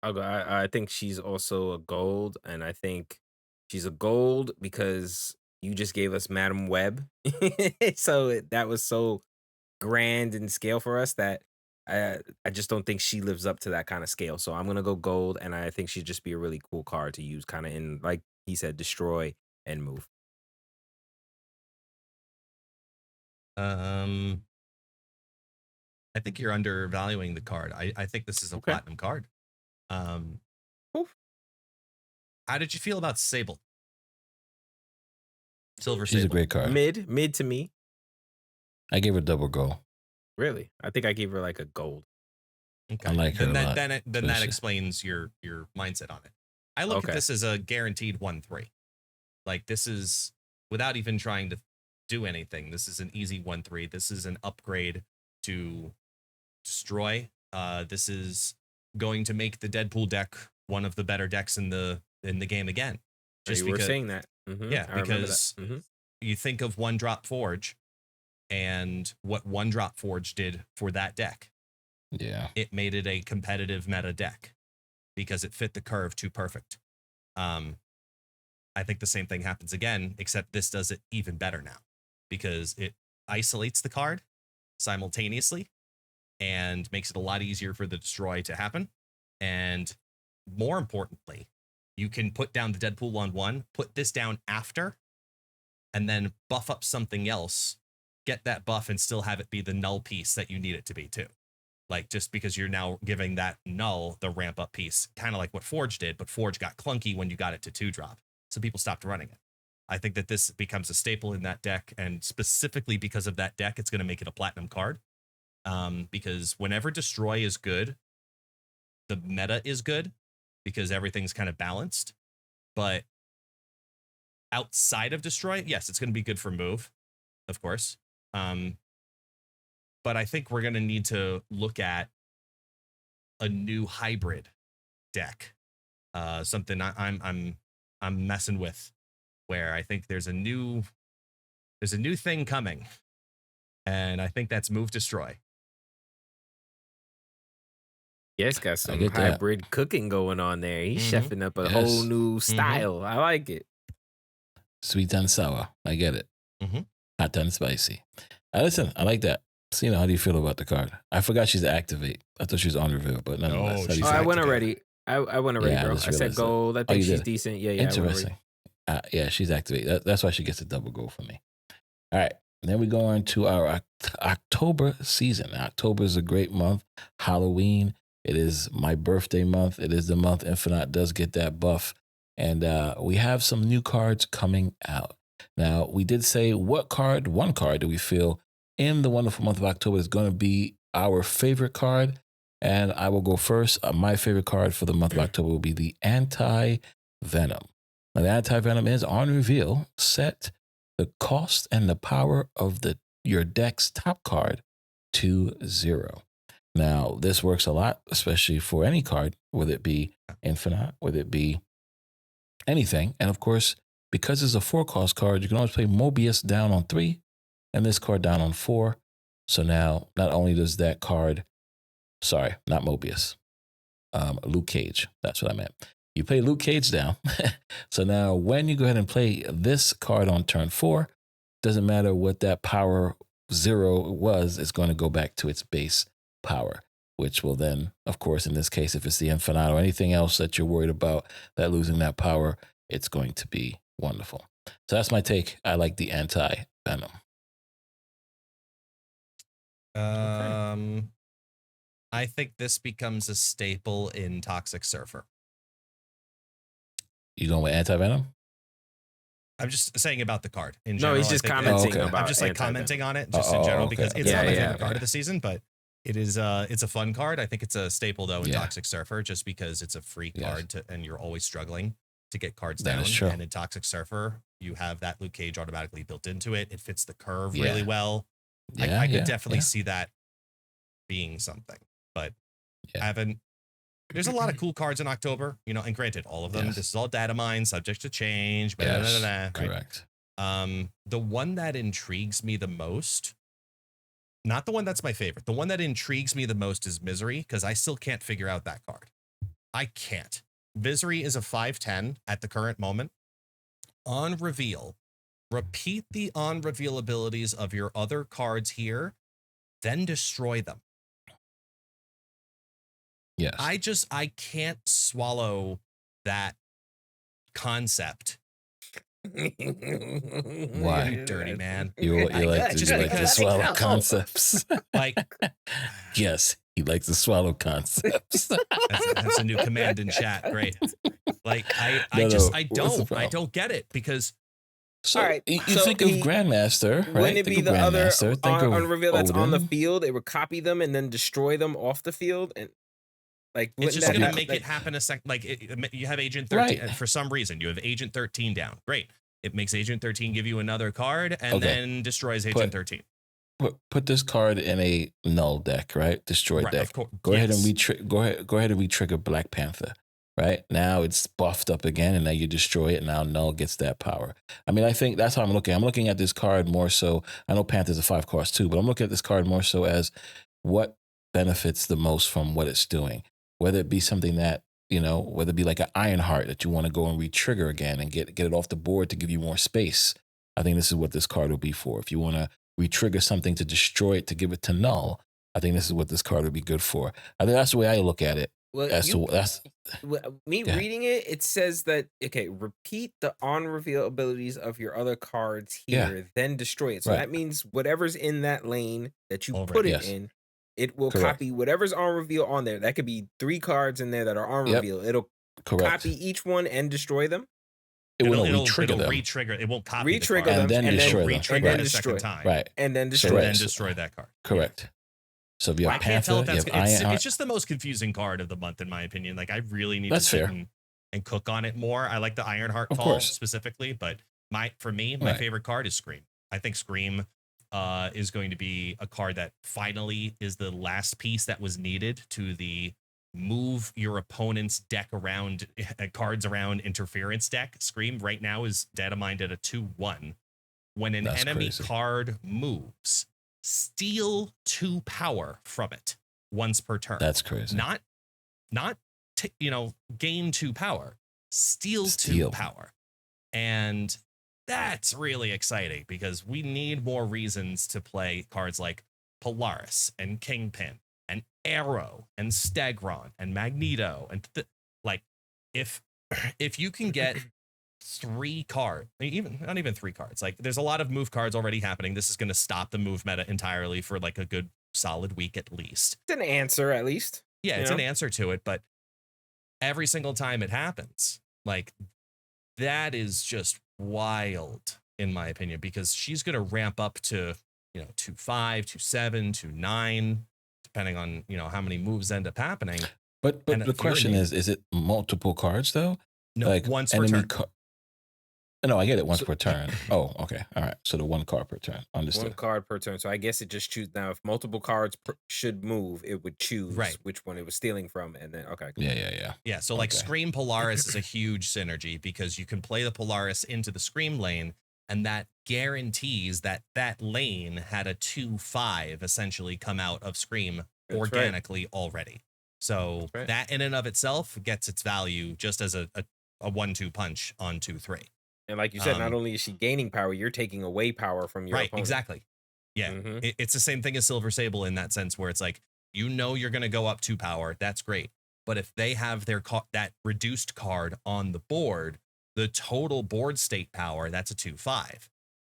I think she's also a gold, and I think she's a gold because you just gave us Madam Web. So that was so grand in scale for us that I just don't think she lives up to that kind of scale. So I'm gonna go gold, and I think she'd just be a really cool card to use, kind of in, like he said, destroy and move. I think you're undervaluing the card. I think this is a platinum card. Oof. How did you feel about Sable? Silver She's Sable. a great card. Mid to me. I gave her double gold. Really, I think I gave her like a gold. Okay. I like her a lot. Then that Especially. explains your mindset on it. I look at this as a guaranteed 1/3. Like, this is, without even trying to do anything, this is an easy 1/3. This is an upgrade to destroy. This is going to make the Deadpool deck one of the better decks in the game again. Just you were saying that. Mm-hmm. Yeah, because you think of 1-Drop Forge and what 1-Drop Forge did for that deck. Yeah. It made it a competitive meta deck because it fit the curve too perfect. I think the same thing happens again, except this does it even better now because it isolates the card simultaneously and makes it a lot easier for the destroy to happen. And more importantly, you can put down the Deadpool on 1, put this down after, and then buff up something else, get that buff, and still have it be the null piece that you need it to be too. Like, just because you're now giving that null the ramp up piece, kind of like what Forge did, but Forge got clunky when you got it to 2-drop. So people stopped running it. I think that this becomes a staple in that deck, and specifically because of that deck, it's going to make it a platinum card. Because whenever destroy is good, the meta is good because everything's kind of balanced. But outside of destroy, yes, it's going to be good for move, of course. But I think we're going to need to look at a new hybrid deck, something I'm messing with, where I think there's a new thing coming, and I think that's move destroy. Yeah, it's got some hybrid cooking going on there. He's chefing up a whole new style. I like it. Sweet and sour. I get it. Hot and spicy. Listen, I like that. So, how do you feel about the card? I forgot she's activate. I thought she was on reveal, but nonetheless. I went already. I went already, bro. I said gold. I think she's decent. Yeah. Interesting. Yeah, she's activate. That's why she gets a double gold for me. All right. Then we go on to our October season. October is a great month. Halloween. It is my birthday month. It is the month Infinite does get that buff. And we have some new cards coming out. Now, we did say one card do we feel in the wonderful month of October is going to be our favorite card. And I will go first. My favorite card for the month of October will be the Anti-Venom. Now, the Anti-Venom is on reveal. Set the cost and the power of your deck's top card to 0. Now, this works a lot, especially for any card, whether it be Infinite, whether it be anything. And of course, because it's a 4-cost card, you can always play Mobius down on 3 and this card down on 4. So now, not only does that card, sorry, not Mobius, Luke Cage. That's what I meant. You play Luke Cage down. So now when you go ahead and play this card on turn 4, doesn't matter what that power 0 was, it's going to go back to its base power, which will then, of course, in this case, if it's the Infinite or anything else that you're worried about that losing that power, it's going to be wonderful. So that's my take. I like the anti-venom. I think this becomes a staple in Toxic Surfer. You going with anti-venom? I'm just saying about the card in No, general. he's just I think commenting okay. about I'm just like anti-venom. commenting on it just in general okay. because it's Yeah, not my yeah, favorite card yeah. of the season, but it is it's a fun card. I think it's a staple though in Yeah. Toxic Surfer just because it's a free Yes. card and you're always struggling to get cards That down. is true. And in Toxic Surfer, you have that Luke Cage automatically built into it. It fits the curve Yeah. really well. Yeah, I could yeah, definitely yeah. see that being something, but Yeah. I haven't. There's a lot of cool cards in October, you know, and granted, all of them, Yes. this is all data mine, subject to change, blah, blah, Yes, blah, blah, right? correct. The one that intrigues me the most, not the one that's my favorite, the one that intrigues me the most is Misery, because I still can't figure out that card. I can't. Misery is a 5/10 at the current moment. On reveal, repeat the on reveal abilities of your other cards here, then destroy them. Yes. I can't swallow that concept. Why? You dirty man. You like just to because- swallow No. concepts. Like, Yes, he likes to swallow concepts. that's a new command in chat. Great. Like I No, just no, I what's the don't problem? get it because So All right, you so think of he- Grandmaster, right? Wouldn't it Think be of the other Grandmaster, think of on reveal that's on the Odin. field? It would copy them and then destroy them off the field, and like it's wouldn't just that gonna have, make like, it happen a second. Like you have Agent 13 Right. for some reason. You have Agent 13 down. Great. It makes Agent 13 give you another card and Okay. then destroys Agent 13. Put this card in a null deck, right? Destroy Right, deck. of course. Go ahead and Yes. go ahead and re-trigger Black Panther. Right now it's buffed up again, and now you destroy it. And now null gets that power. I mean, I think that's how I'm looking. I'm looking at this card more so. I know Panther's a 5-cost too, but I'm looking at this card more so as what benefits the most from what it's doing. Whether it be something that, you know, whether it be like an Ironheart that you want to go and re-trigger again and get it off the board to give you more space. I think this is what this card will be for. If you want to re-trigger something to destroy it to give it to null, I think this is what this card would be good for. I think that's the way I look at it. well, As you- to that's me Yeah. reading it, it says that okay, repeat the on reveal abilities of your other cards Yeah. here, then destroy it. So Right. that means whatever's in that lane that you Over put it. it Yes. in, it will Correct. copy whatever's on reveal on there. That could be 3 cards in there that are on Yep. reveal. It'll correct. copy each one and destroy them. It will It'll re-trigger them. re-trigger. It won't copy Re-trigger the card. them, And then and then destroy them. re-trigger Right. it a destroy. second time. Right. And then And destroy. then Correct. destroy that card. Correct. So if you I have can't tell Panther, if you that's have it's, Ironheart. it's just the most confusing card of the month in my opinion. Like I really need That's to sit fair. and cook on it more. I like the Ironheart Of call course. specifically, but my Right. favorite card is Scream. I think Scream is going to be a card that finally is the last piece that was needed to the move your opponent's deck around cards around interference deck. Scream right now is data mined at a 2/1. When an That's enemy crazy. card moves, steal 2 power from it once per turn. That's crazy. Not gain 2 power, steal 2 Steal. power. And that's really exciting because we need more reasons to play cards like Polaris and Kingpin and Arrow and Stegron and Magneto and like if you can get 3 cards, even not even 3 cards, like there's a lot of move cards already happening. This is going to stop the move meta entirely for like a good solid week at least. It's an answer at least. Yeah, You it's know? an answer to it, but every single time it happens, like that is just wild in my opinion, because she's going to ramp up to, 2/5, 2/7, 2/9, depending on, how many moves end up happening. But And the if you're question me- is it multiple cards though? No, Like once per enemy turn. No, I get it once So per turn. Oh, okay. All right. So the 1 card per turn. one Understood. card per turn. So I guess it just choose now. If multiple cards should move, it would choose Right. which one it was stealing from, and then okay. Yeah. Yeah, so like Okay. Scream Polaris is a huge synergy because you can play the Polaris into the Scream lane, and that guarantees that that lane had a 2/5 essentially come out of Scream That's right. organically already. So That's right. that in and of itself gets its value just as a 1-2 punch on 2/3. And like you said, not Um, only is she gaining power, you're taking away power from your Right, opponent. exactly. Yeah, Mhm. it's the same thing as Silver Sable in that sense, where it's like, you know, you're going to go up 2 power. That's great. But if they have their that reduced card on the board, the total board state power, that's a 2/5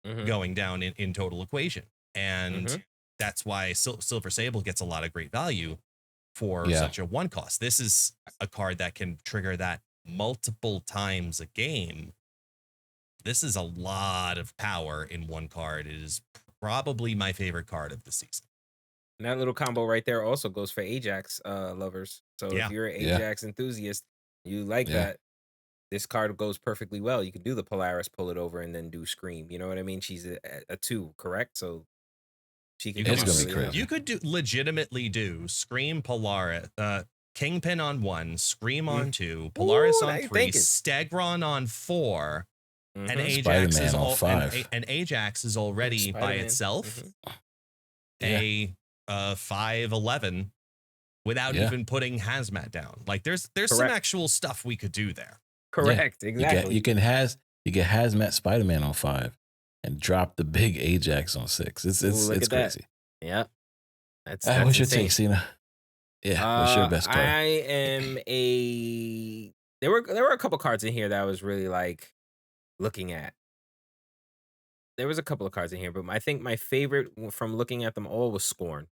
Mhm. going down in total equation. And Mhm. that's why Silver Sable gets a lot of great value for Yeah. such a 1 cost. This is a card that can trigger that multiple times a game. This is a lot of power in 1 card. It is probably my favorite card of the season. And that little combo right there also goes for Ajax lovers. So Yeah. if you're an Yeah. Ajax enthusiast, you like Yeah. that. This card goes perfectly well. You can do the Polaris, pull it over, and then do Scream. You know what I mean? She's a 2, correct? So she can You come It's out gonna be really crazy. well. You could legitimately do Scream Polaris, Kingpin on 1, Scream on 2, Polaris Ooh, now on you're 3, thinking. Stegron on 4, and Mhm. Ajax Spider-Man is on all 5. and Ajax is already by Spider-Man. itself Mhm. a 5/11 without Yeah. even putting Hazmat down. Like there's some Correct. actual stuff we could do there. Correct. You Exactly. get Hazmat Spider-Man on 5 and drop the big Ajax on 6. Ooh, It's look at that. crazy. Yep. That's What's your insane. take, Cena? Yeah, what's your best card? I am a. There were a couple cards in here that I was really like looking at. There was a couple of cards in here, but I think my favorite from looking at them all was Scorn.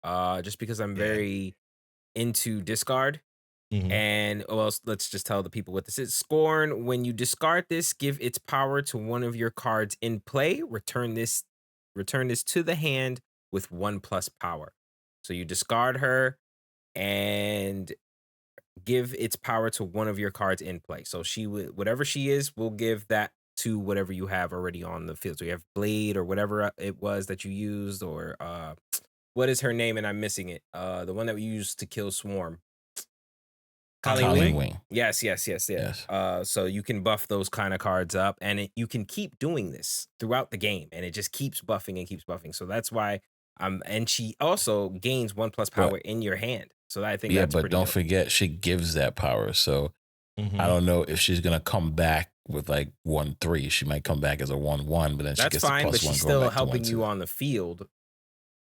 Just because I'm Yeah. very into discard. Mhm. And well, let's just tell the people what this is. Scorn, when you discard this, give its power to one of your cards in play. Return this to the hand with 1+ power. So you discard her and give its power to one of your cards in play. So she would, whatever she is, will give that to whatever you have already on the field. So you have Blade or whatever it was that you used, or what is her name? And I'm missing it. The one that we used to kill Swarm. Colleen Wing. Yes. Yes. So you can buff those kind of cards up, and you can keep doing this throughout the game, and it just keeps buffing and keeps buffing. So that's why and she also gains 1+ power in your hand. So I think that's but pretty don't dope. forget she gives that power. So Mhm. I don't know if she's gonna come back with like 1/3. She might come back as a 1/1, but then she That's gets fine, the but +1 she's going still back to helping 1/2. you on the field,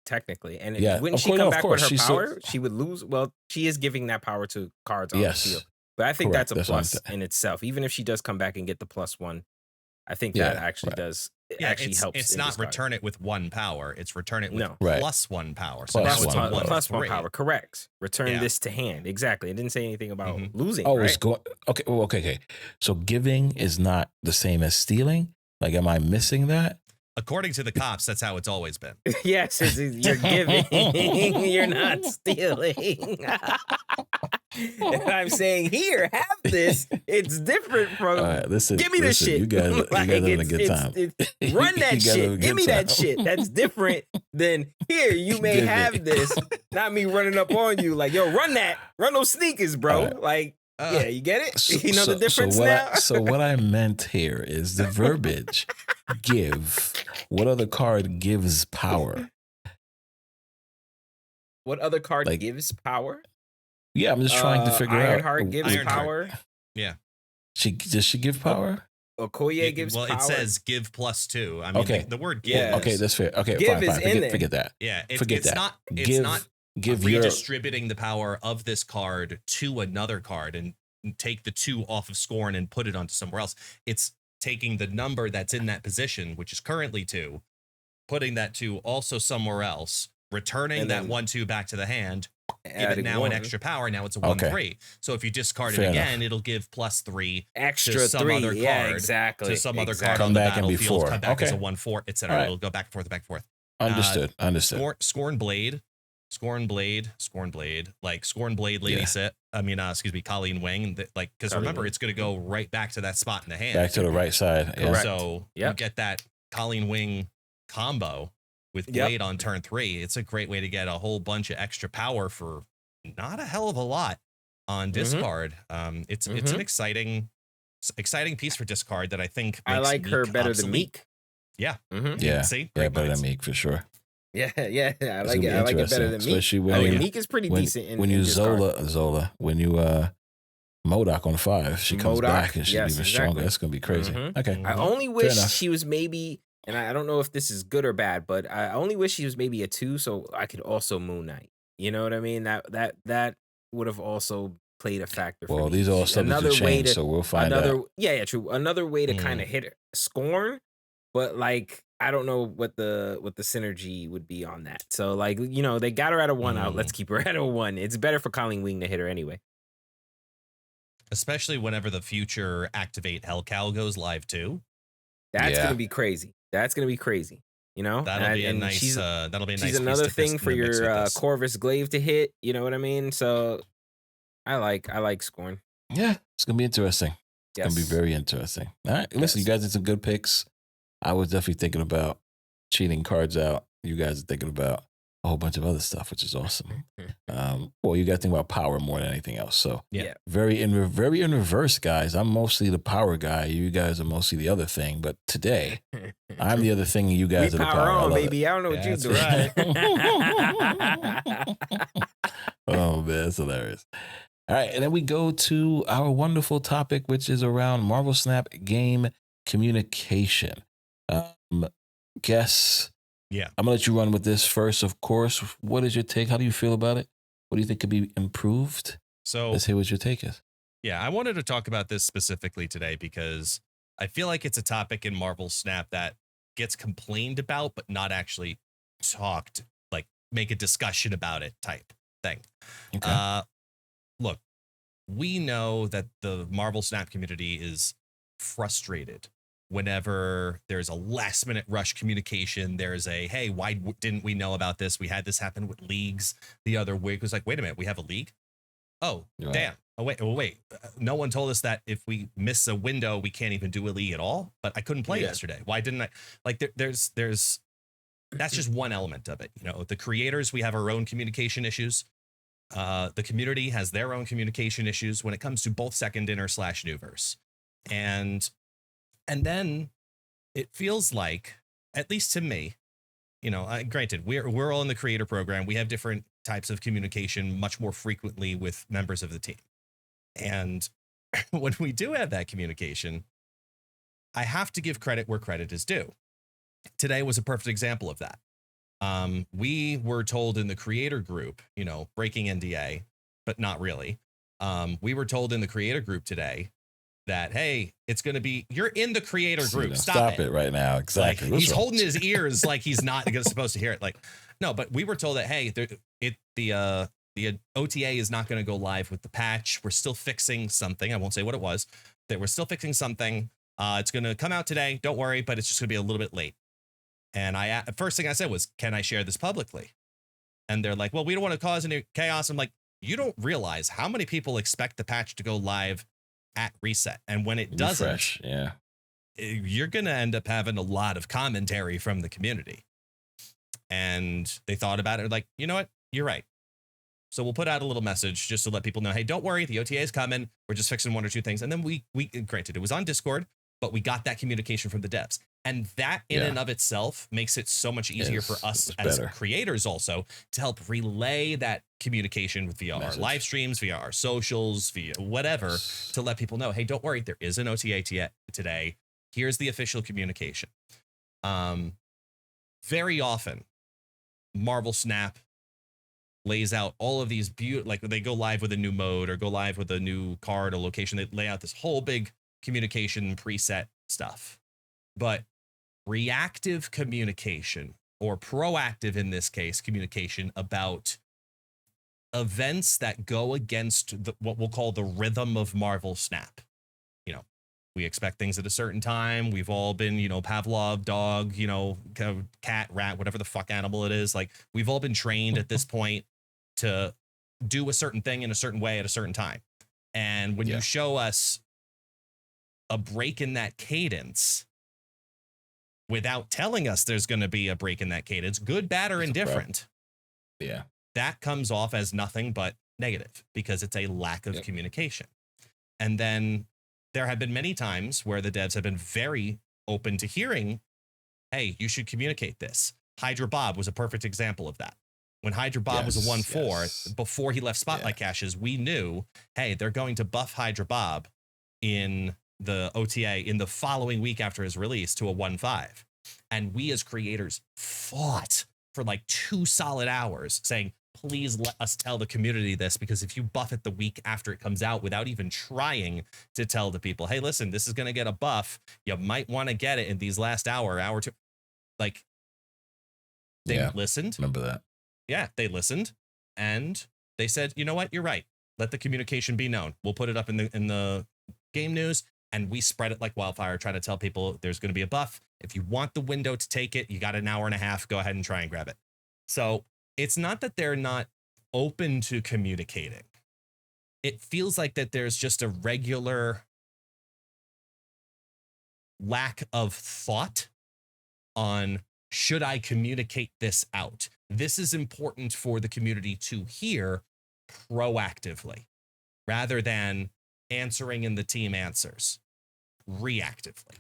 technically. And Yeah, wouldn't of she course, come of back course, with her she's still- power? She would lose. Well, she is giving that power to cards on the Yes. field. But I think Correct. that's a That's what I'm plus saying. in itself. Even if she does come back and get the +1, I think Yeah, that actually right. does. It Yeah, actually helps. it's in not discard. return it with 1 power. It's return it with No. Right. +1 power. So Plus now it's a one power. 1 1/3. power. Correct. Return Yeah. this to hand. Exactly. It didn't say anything about Mhm. losing. Oh, right? it's going okay. Well, okay. So giving is not the same as stealing. Like, am I missing that? According to the cops, that's how it's always been. Yes, you're giving. You're not stealing. And I'm saying, here, have this. It's different from. All right, listen. Give me this listen, shit. You guys are having a good time. Run that You guys having a shit. Give good me that time. shit. That's different than here. You may Give me. have this. Not me running up on you like, yo, run that. Run those sneakers, bro. All right. Like, yeah, you get it? So- You know the difference so what now? so what I meant here is the verbiage give. What other card gives power? What other card Like, gives power? Yeah, I'm just trying to figure out. Ironheart gives Ironheart. power. Does she give power? Okoye gives well, power. it says give +2. I mean, Okay. the word give. Yeah. Okay, that's fair. Okay, Give fine, is fine. in there. Forget that. Yeah, Forget it's that. not. It's Give- not Give your redistributing the power of this card to another card and take the 2 off of Scorn and put it onto somewhere else. It's taking the number that's in that position, which is currently 2, putting that 2 also somewhere else, returning And that then 1/2 back to the hand, give it adding now one. an extra power. Now it's a Okay. 1/3. So if you discard Fair it enough. again, it'll give +3 Extra to some 3. other Yeah, card, exactly. to some other card Exactly. on Come the back and be battlefield, 4. come back as a Okay. 1/4, etc. All right. It'll go back and forth, back and forth. understood. Scorn Blade Scorn Blade, like Scorn Blade Lady Yeah. Sit. I mean, excuse me, Colleen Wing. Like, because Colleen remember, Wing. it's going to go right back to that spot in the hand. Back to the right side. Yeah. Correct. So you Yep. get that Colleen Wing combo with Yep. Blade on turn 3. It's a great way to get a whole bunch of extra power for not a hell of a lot on discard. It's an exciting piece for discard that I think makes I like her Meek better obsolete. than Meek. Yeah. Yeah. See, Yeah, great better minds. than Meek for sure. Yeah, I It's like gonna it. be I like it better interesting, than Meek. especially I when mean, you- Meek is pretty decent. In when you discard. Zola, when you Modoc on 5, she comes MODOK, back and she's yes, even exactly. stronger. That's gonna be crazy. Mhm. Okay. I Mhm. only wish enough. she was maybe, and I don't know if this is good or bad, but I only wish she was maybe a 2, so I could also Moon Knight. You know what I mean? That would have also played a factor. Well, for me. these are all subject to change, so we'll find out. Yeah, true. Another way to kind of hit Scorn, but like I don't know what the synergy would be on that. So like they got her at a 1 out. Let's keep her at a 1. It's better for Colleen Wing to hit her anyway. Especially whenever the future Activate Hellcow goes live too. That's Yeah. gonna be crazy. That'll be a Nice. She's that'll be a nice. she's piece another to thing mix for your with this. Corvus Glaive to hit. You know what I mean? So I like Scorn. Yeah, it's gonna be interesting. It's Yes. gonna be very interesting. All right. Listen, you guys did some good picks. I was definitely thinking about cheating cards out. You guys are thinking about a whole bunch of other stuff, which is awesome. Well, you got to think about power more than anything else. So Yeah. very in reverse, guys. I'm mostly the power guy. You guys are mostly the other thing. But today, I'm the other thing, and you guys We are the power power. I on, love it. baby. I don't know what you're That's doing. Oh man, that's hilarious. All right, and then we go to our wonderful topic, which is around Marvel Snap game communication. Guess. Yeah. I'm gonna let you run with this first. Of course. What is your take? How do you feel about it? What do you think could be improved? So Let's hear what your take is. yeah, I wanted to talk about this specifically today because I feel like it's a topic in Marvel Snap that gets complained about, but not actually talked, like make a discussion about it type thing. Okay. Look, we know that the Marvel Snap community is frustrated whenever there's a last minute rush communication. There's a, hey, why didn't we know about this? We had this happen with leagues the other week. It was like, wait a minute, we have a league? Oh, Right. damn. Oh, wait. No one told us that if we miss a window, we can't even do a league at all. But I couldn't play Yeah. yesterday. Why didn't I? Like, there's that's just one element of it. The creators, we have our own communication issues. The community has their own communication issues when it comes to both second inner / newverse. And then it feels like, at least to me, granted, we're all in the creator program. We have different types of communication much more frequently with members of the team. And when we do have that communication, I have to give credit where credit is due. Today was a perfect example of that. We were told in the creator group, breaking NDA, but not really. We were told in the creator group today that, hey, it's going to be, you're in the creator group. Stop it right now. Exactly. Like, What's he's wrong? holding his ears like he's not supposed to hear it. Like, no, but we were told that, hey, the OTA is not going to go live with the patch. We're still fixing something. I won't say what it was. That we're still fixing something. It's going to come out today. Don't worry, but it's just going to be a little bit late. And first thing I said was, can I share this publicly? And they're like, well, we don't want to cause any chaos. I'm like, you don't realize how many people expect the patch to go live at reset. And when it doesn't, Refresh. Yeah. you're going to end up having a lot of commentary from the community. And they thought about it like, you know what? You're right. So we'll put out a little message just to let people know, hey, don't worry. The OTA is coming. We're just fixing 1 or 2 things. And then we granted, it was on Discord, but we got that communication from the devs. And that in and of itself makes it so much easier for us as better. creators also to help relay that communication via our Message. live streams, via our socials, via whatever, to let people know, hey, don't worry, there is an OTA today. Here's the official communication. Very often, Marvel Snap lays out all of these like they go live with a new mode or go live with a new card or location. They lay out this whole big communication preset stuff. But reactive communication, or proactive in this case, communication about events that go against what we'll call the rhythm of Marvel Snap. We expect things at a certain time. We've all been, Pavlov, dog, cat, rat, whatever the fuck animal it is. Like, we've all been trained at this point to do a certain thing in a certain way at a certain time. And when you show us a break in that cadence without telling us there's going to be a break in that cadence, good, bad, or indifferent, that comes off as nothing but negative because it's a lack of communication. And then there have been many times where the devs have been very open to hearing, hey, you should communicate this. Hydra Bob was a perfect example of that. When Hydra Bob was a 1-4, before he left Spotlight caches, we knew, hey, they're going to buff Hydra Bob in the OTA in the following week after his release to a 1-5. And we as creators fought for like 2 solid hours saying, please let us tell the community this, because if you buff it the week after it comes out without even trying to tell the people, hey, listen, this is going to get a buff, you might want to get it in these last hour, 2, like, they listened. Remember that? Yeah, they listened and they said, you know what, you're right. Let the communication be known. We'll put it up in the game news, and we spread it like wildfire, try to tell people there's going to be a buff. If you want the window to take it, you got an hour and a half, go ahead and try and grab it. So it's not that they're not open to communicating. It feels like that there's just a regular lack of thought on, should I communicate this out? This is important for the community to hear proactively rather than answering in the team answers reactively.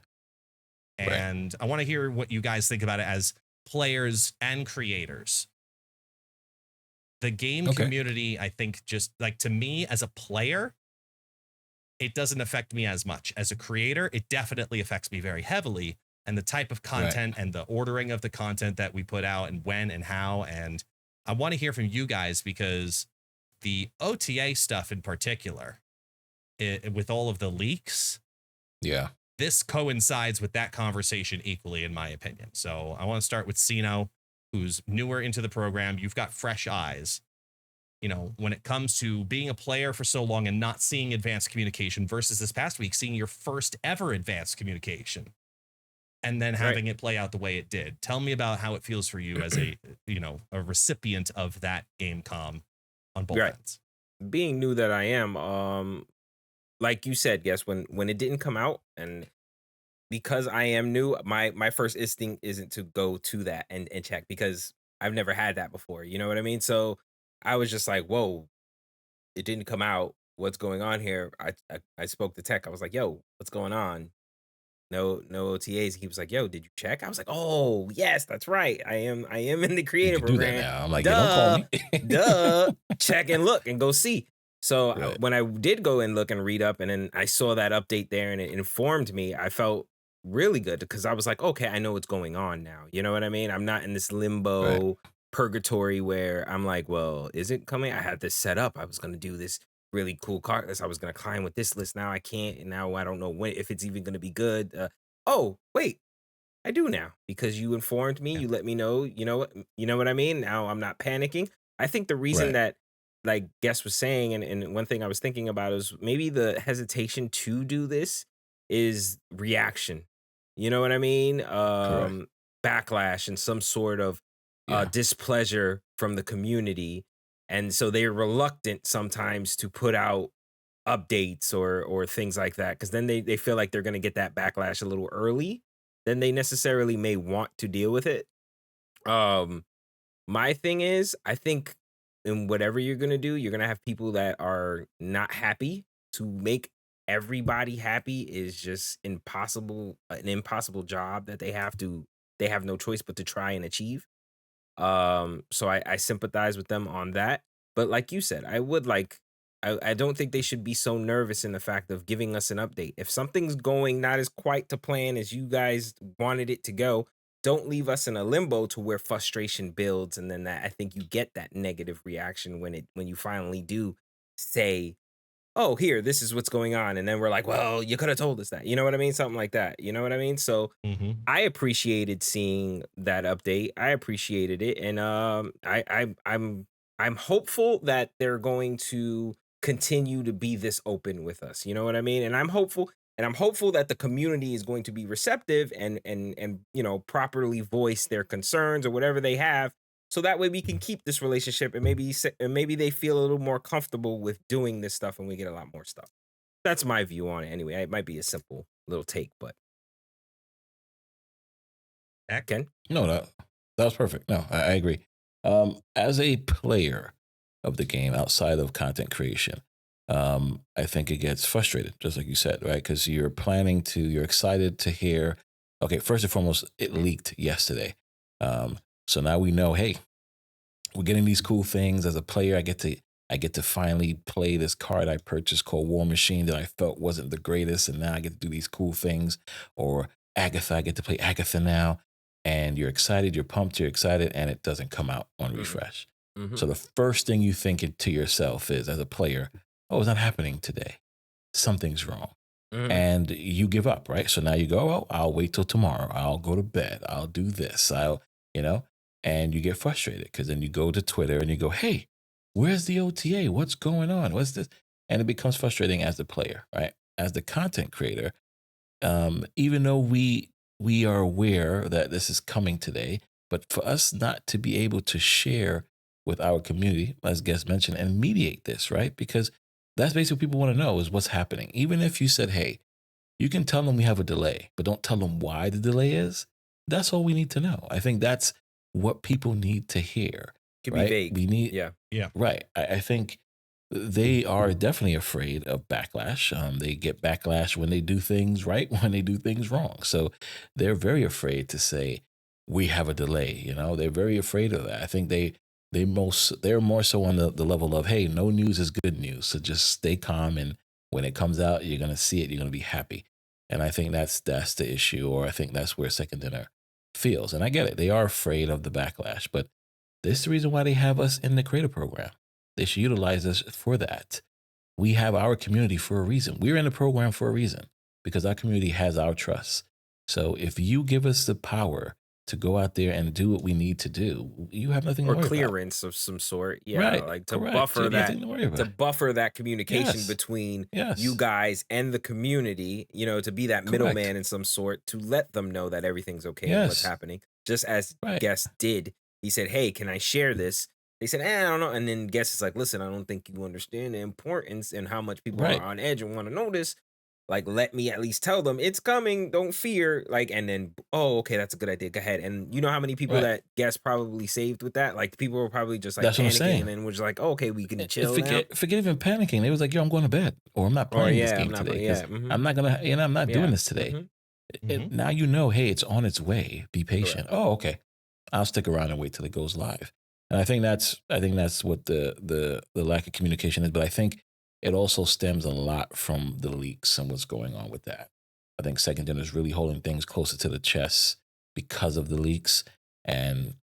And I want to hear what you guys think about it as players and creators. The game community, I think, just like, to me as a player, it doesn't affect me as much. As a creator, it definitely affects me very heavily. And the type of content and the ordering of the content that we put out and when and how. And I want to hear from you guys, because the OTA stuff in particular, with all of the leaks, this coincides with that conversation equally, in my opinion. So I want to start with Sino, who's newer into the program. You've got fresh eyes. When it comes to being a player for so long and not seeing advanced communication versus this past week, seeing your first ever advanced communication and then having it play out the way it did. Tell me about how it feels for you as a recipient of that game comm on both ends. Being new that I am, like you said, yes, when it didn't come out, and because I am new, my first instinct isn't to go to that and check, because I've never had that before. You know what I mean? So I was just like, whoa, it didn't come out. What's going on here? I spoke to Tech. I was like, yo, what's going on? No OTAs. He was like, yo, did you check? I was like, oh yes, that's right. I am in the creative You can do program. that now. I'm like, don't call me. Duh. Check and look and go see. So when I did go and look and read up, and then I saw that update there and it informed me, I felt really good, because I was like, okay, I know what's going on now. You know what I mean? I'm not in this limbo purgatory where I'm like, well, is it coming? I had this set up. I was going to do this really cool card list. I was going to climb with this list. Now I can't. And now I don't know if it's even going to be good. Oh, wait, I do now, because you informed me. You let me know. You know what I mean? Now I'm not panicking. I think the reason that, like Guest was saying, and one thing I was thinking about is maybe the hesitation to do this is reaction. You know what I mean? Backlash and some sort of displeasure from the community. And so they're reluctant sometimes to put out updates or things like that, because then they feel like they're going to get that backlash a little early than they necessarily may want to deal with it. My thing is, I think in whatever you're going to do, you're going to have people that are not happy. To make everybody happy is just an impossible job that they have no choice but to try and achieve. So I sympathize with them on that. But like you said, I don't think they should be so nervous in the fact of giving us an update. If something's going not as quite to plan as you guys wanted it to go, don't leave us in a limbo to where frustration builds, and then I think you get that negative reaction when you finally do say, oh, here, this is what's going on. And then we're like, well, you could have told us that. You know what I mean? Something like that. You know what I mean? So I appreciated seeing that update. I appreciated it. And I'm hopeful that they're going to continue to be this open with us. You know what I mean? And I'm hopeful. And I'm hopeful that the community is going to be receptive and properly voice their concerns or whatever they have, so that way we can keep this relationship, and maybe they feel a little more comfortable with doing this stuff and we get a lot more stuff. That's my view on it anyway. It might be a simple little take, but Ken? No, that was perfect. No, I agree. As a player of the game outside of content creation, I think it gets frustrated, just like you said, right? Because you're excited to hear, okay, first and foremost, it leaked yesterday. So now we know, hey, we're getting these cool things. As a player, I get to finally play this card I purchased called War Machine that I felt wasn't the greatest, and now I get to do these cool things. Or Agatha, I get to play Agatha now, and you're excited, you're pumped, you're excited, and it doesn't come out on refresh. So the first thing you think to yourself is, as a player, oh, it's not happening today. Something's wrong. And you give up, right? So now you go, oh, I'll wait till tomorrow. I'll go to bed. I'll do this. And you get frustrated because then you go to Twitter and you go, hey, where's the OTA? What's going on? What's this? And it becomes frustrating as the player, right? As the content creator, even though we are aware that this is coming today, but for us not to be able to share with our community, as guest mentioned, and mediate this, right? Because that's basically what people want to know is what's happening. Even if you said, hey, you can tell them we have a delay, but don't tell them why the delay is. That's all we need to know. I think that's what people need to hear. Could right? be vague. We need, Yeah. Right. I think they are definitely afraid of backlash. They get backlash when they do things right, when they do things wrong. So they're very afraid to say, we have a delay. They're very afraid of that. I think they're more so on the level of, hey, no news is good news. So just stay calm. And when it comes out, you're going to see it. You're going to be happy. And I think that's the issue, or I think that's where Second Dinner feels. And I get it. They are afraid of the backlash, but this is the reason why they have us in the creator program. They should utilize us for that. We have our community for a reason. We're in the program for a reason because our community has our trust. So if you give us the power to go out there and do what we need to do, you have nothing to worry clearance of some sort. Yeah, Right, like to correct. buffer So that to buffer that communication Yes. between Yes. you guys and the community, to be that middleman in some sort, to let them know that everything's okay and what's Yes. happening. Just as Right. Guest did. He said, hey, can I share this? They said, I don't know. And then Guest is like, listen, I don't think you understand the importance and how much people Right. are on edge and want to know this. Like, let me at least tell them it's coming. Don't fear. Like, and then, oh, okay, that's a good idea. Go ahead. And you know how many people Right. that Guest probably saved with that? Like, people were probably just like That's what I'm panicking, saying. and then we're just like, oh, okay, we can chill now. Forget even panicking. They was like, yo, I'm going to bed, or I'm not Or playing this yeah, I'm game not. today Yeah, because mhm, I'm not gonna, I'm not yeah, doing this today. mhm. Now you know, hey, it's on its way. Be patient. Correct. Oh, okay. I'll stick around and wait till it goes live. And I think that's what the lack of communication is. But I think it also stems a lot from the leaks and what's going on with that. I think Second Dinner is really holding things closer to the chest because of the leaks. And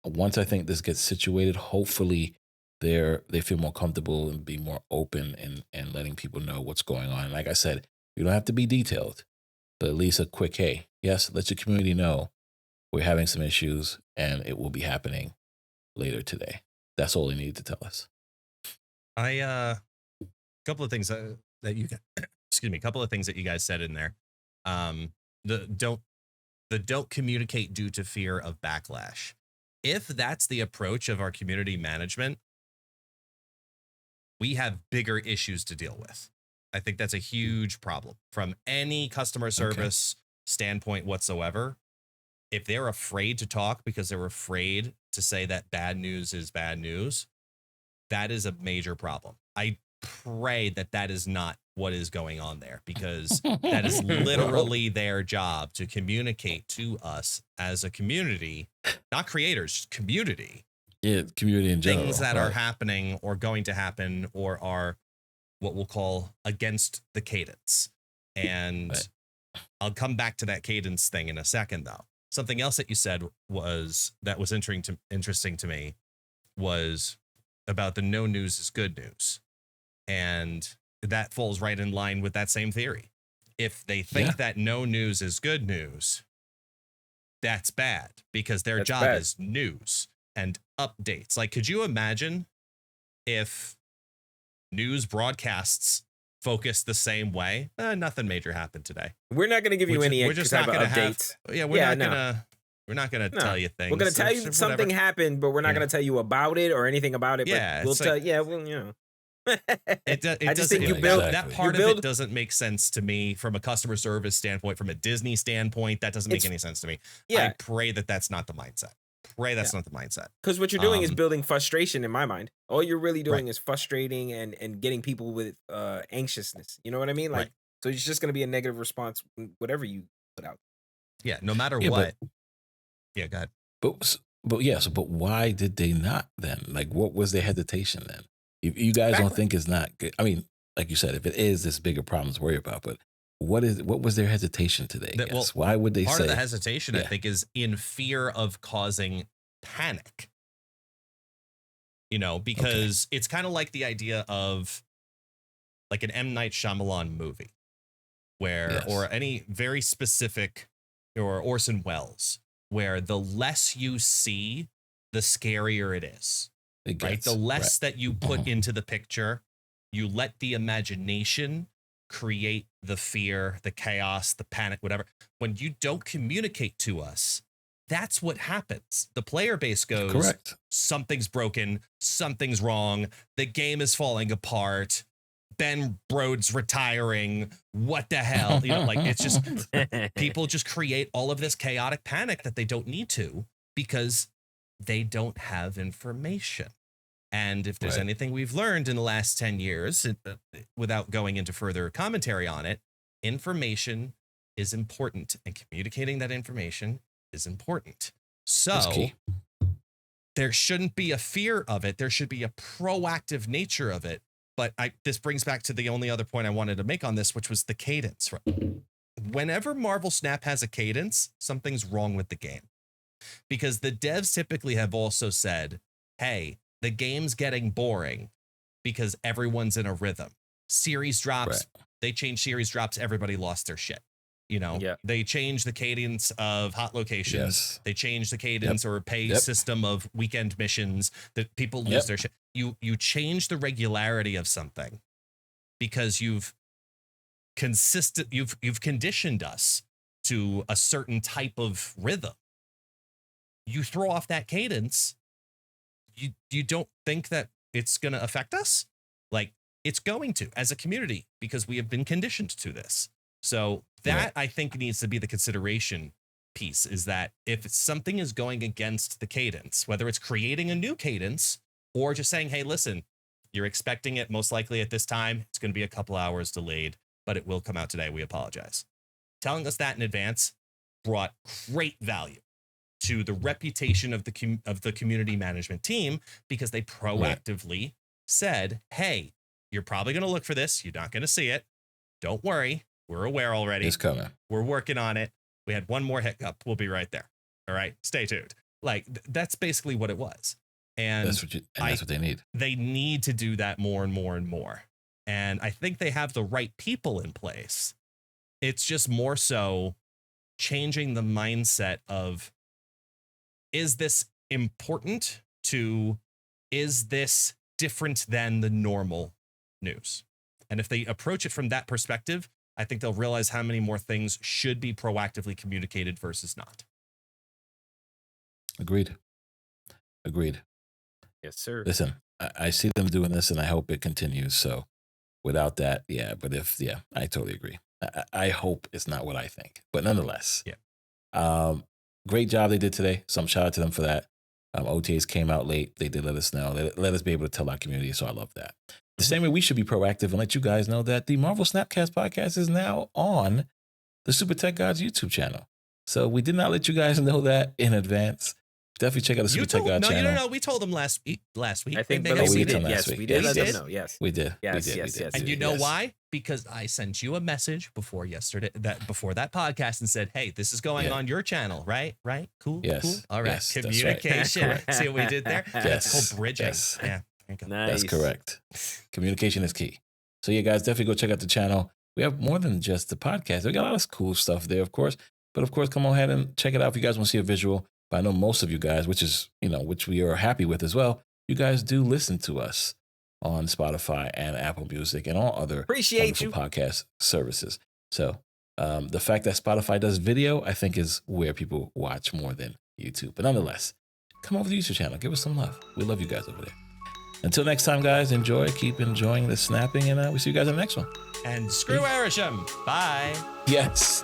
once I think this gets situated, hopefully they feel more comfortable and be more open and letting people know what's going on. And like I said, you don't have to be detailed, but at least a quick, hey, yes, let your community know we're having some issues and it will be happening later today. That's all they need to tell us. Couple of things that you excuse me, a couple of things that you guys said in there. The don't communicate due to fear of backlash. If that's the approach of our community management, we have bigger issues to deal with. I think that's a huge problem from any customer service standpoint whatsoever. If they're afraid to talk because they're afraid to say that bad news is bad news, that is a major problem. I pray that is not what is going on there, because that is literally their job, to communicate to us as a community, not creators, community. Yeah, community in general. Things that are happening or going to happen or are what we'll call against the cadence. And I'll come back to that cadence thing in a second, though. Something else that you said was interesting to me was about the no news is good news. And that falls right in line with that same theory. If they think that no news is good news, that's bad, because their job is news and updates. Like, could you imagine if news broadcasts focused the same way. Nothing major happened today. We're not going to give you any We're just type not of going to updates. have. We're not gonna tell you things. We're going to tell you something happened, but we're not going to tell you about it or anything about it. Yeah, but we'll tell. Yeah, well, It I just think doesn't. you build That part of it doesn't make sense to me from a customer service standpoint, from a Disney standpoint. That doesn't make any sense to me. Yeah. I pray that that's not the mindset. Not the mindset. Because what you're doing is building frustration in my mind. All you're really doing is frustrating and getting people with anxiousness. You know what I mean? Like, so it's just going to be a negative response, whatever you put out. Yeah, no matter what. Yeah, go ahead. But why did they not then? Like, what was their hesitation then? If you guys don't think it's not good, I mean, like you said, if it is, there's bigger problems to worry about. But what was their hesitation today? Why would they say? Part of the hesitation, I think, is in fear of causing panic. You know, because it's kind of like the idea of like an M. Night Shyamalan movie, where or any very specific, or Orson Welles, where the less you see, the scarier it is. Right? The less that you put into the picture, you let the imagination create the fear, the chaos, the panic, whatever. When you don't communicate to us, that's what happens. The player base goes, something's broken, something's wrong, the game is falling apart, Ben Brode's retiring, what the hell? You know, like, it's just, people just create all of this chaotic panic that they don't need to, because they don't have information. And if there's anything we've learned in the last 10 years, without going into further commentary on it, information is important, and communicating that information is important. So there shouldn't be a fear of it. There should be a proactive nature of it. But this brings back to the only other point I wanted to make on this, which was the cadence. Whenever Marvel Snap has a cadence, something's wrong with the game. Because the devs typically have also said, hey, the game's getting boring because everyone's in a rhythm. Series drops, they change series drops, everybody lost their shit. You know, they change the cadence of hot locations. They change the cadence or pay system of weekend missions, that people lose their shit. You change the regularity of something because you've conditioned us to a certain type of rhythm. You throw off that cadence, you don't think that it's going to affect us? Like, it's going to, as a community, because we have been conditioned to this. So that, I think, needs to be the consideration piece, is that if something is going against the cadence, whether it's creating a new cadence or just saying, hey, listen, you're expecting it most likely at this time, it's going to be a couple hours delayed, but it will come out today. We apologize. Telling us that in advance brought great value to the reputation of the community management team, because they proactively said, hey, you're probably going to look for this. You're not going to see it. Don't worry. We're aware already. It's coming. We're working on it. We had one more hiccup. We'll be right there. All right. Stay tuned. Like, that's basically what it was. And that's what they need. They need to do that more and more and more. And I think they have the right people in place. It's just more so changing the mindset of, is this important to, is this different than the normal news? And if they approach it from that perspective, I think they'll realize how many more things should be proactively communicated versus not. Agreed. Yes, sir. Listen, I see them doing this, and I hope it continues. So without that, but I totally agree. I hope it's not what I think, but nonetheless, great job they did today. Some shout out to them for that. OTAs came out late. They did let us know. Let us be able to tell our community. So I love that. The same way we should be proactive and let you guys know that the Marvel Snapcast podcast is now on the SuperTechGod's YouTube channel. So we did not let you guys know that in advance. Definitely check out the SuperTechGod channel. No. We told them last week. I think we did. Yes, we did. Let them know. Yes, we did. Yes. And you know why? Because I sent you a message before that podcast and said, "Hey, this is going on your channel, right? Right? Cool. Yes. Cool. All right. Yes, communication. Right. See what we did there? Yes. That's called bridging. Yes. Yeah. Nice. That's correct. Communication is key. So guys, definitely go check out the channel. We have more than just the podcast. We got a lot of cool stuff there, of course. But of course, come on ahead and check it out if you guys want to see a visual. But I know most of you guys, which we are happy with as well, you guys do listen to us on Spotify and Apple Music and all other Appreciate wonderful you. podcast services. So the fact that Spotify does video, I think, is where people watch more than YouTube. But nonetheless, come over to the YouTube channel. Give us some love. We love you guys over there. Until next time, guys, keep enjoying the snapping, and we'll see you guys in the next one. And screw Arisham. Bye. Yes.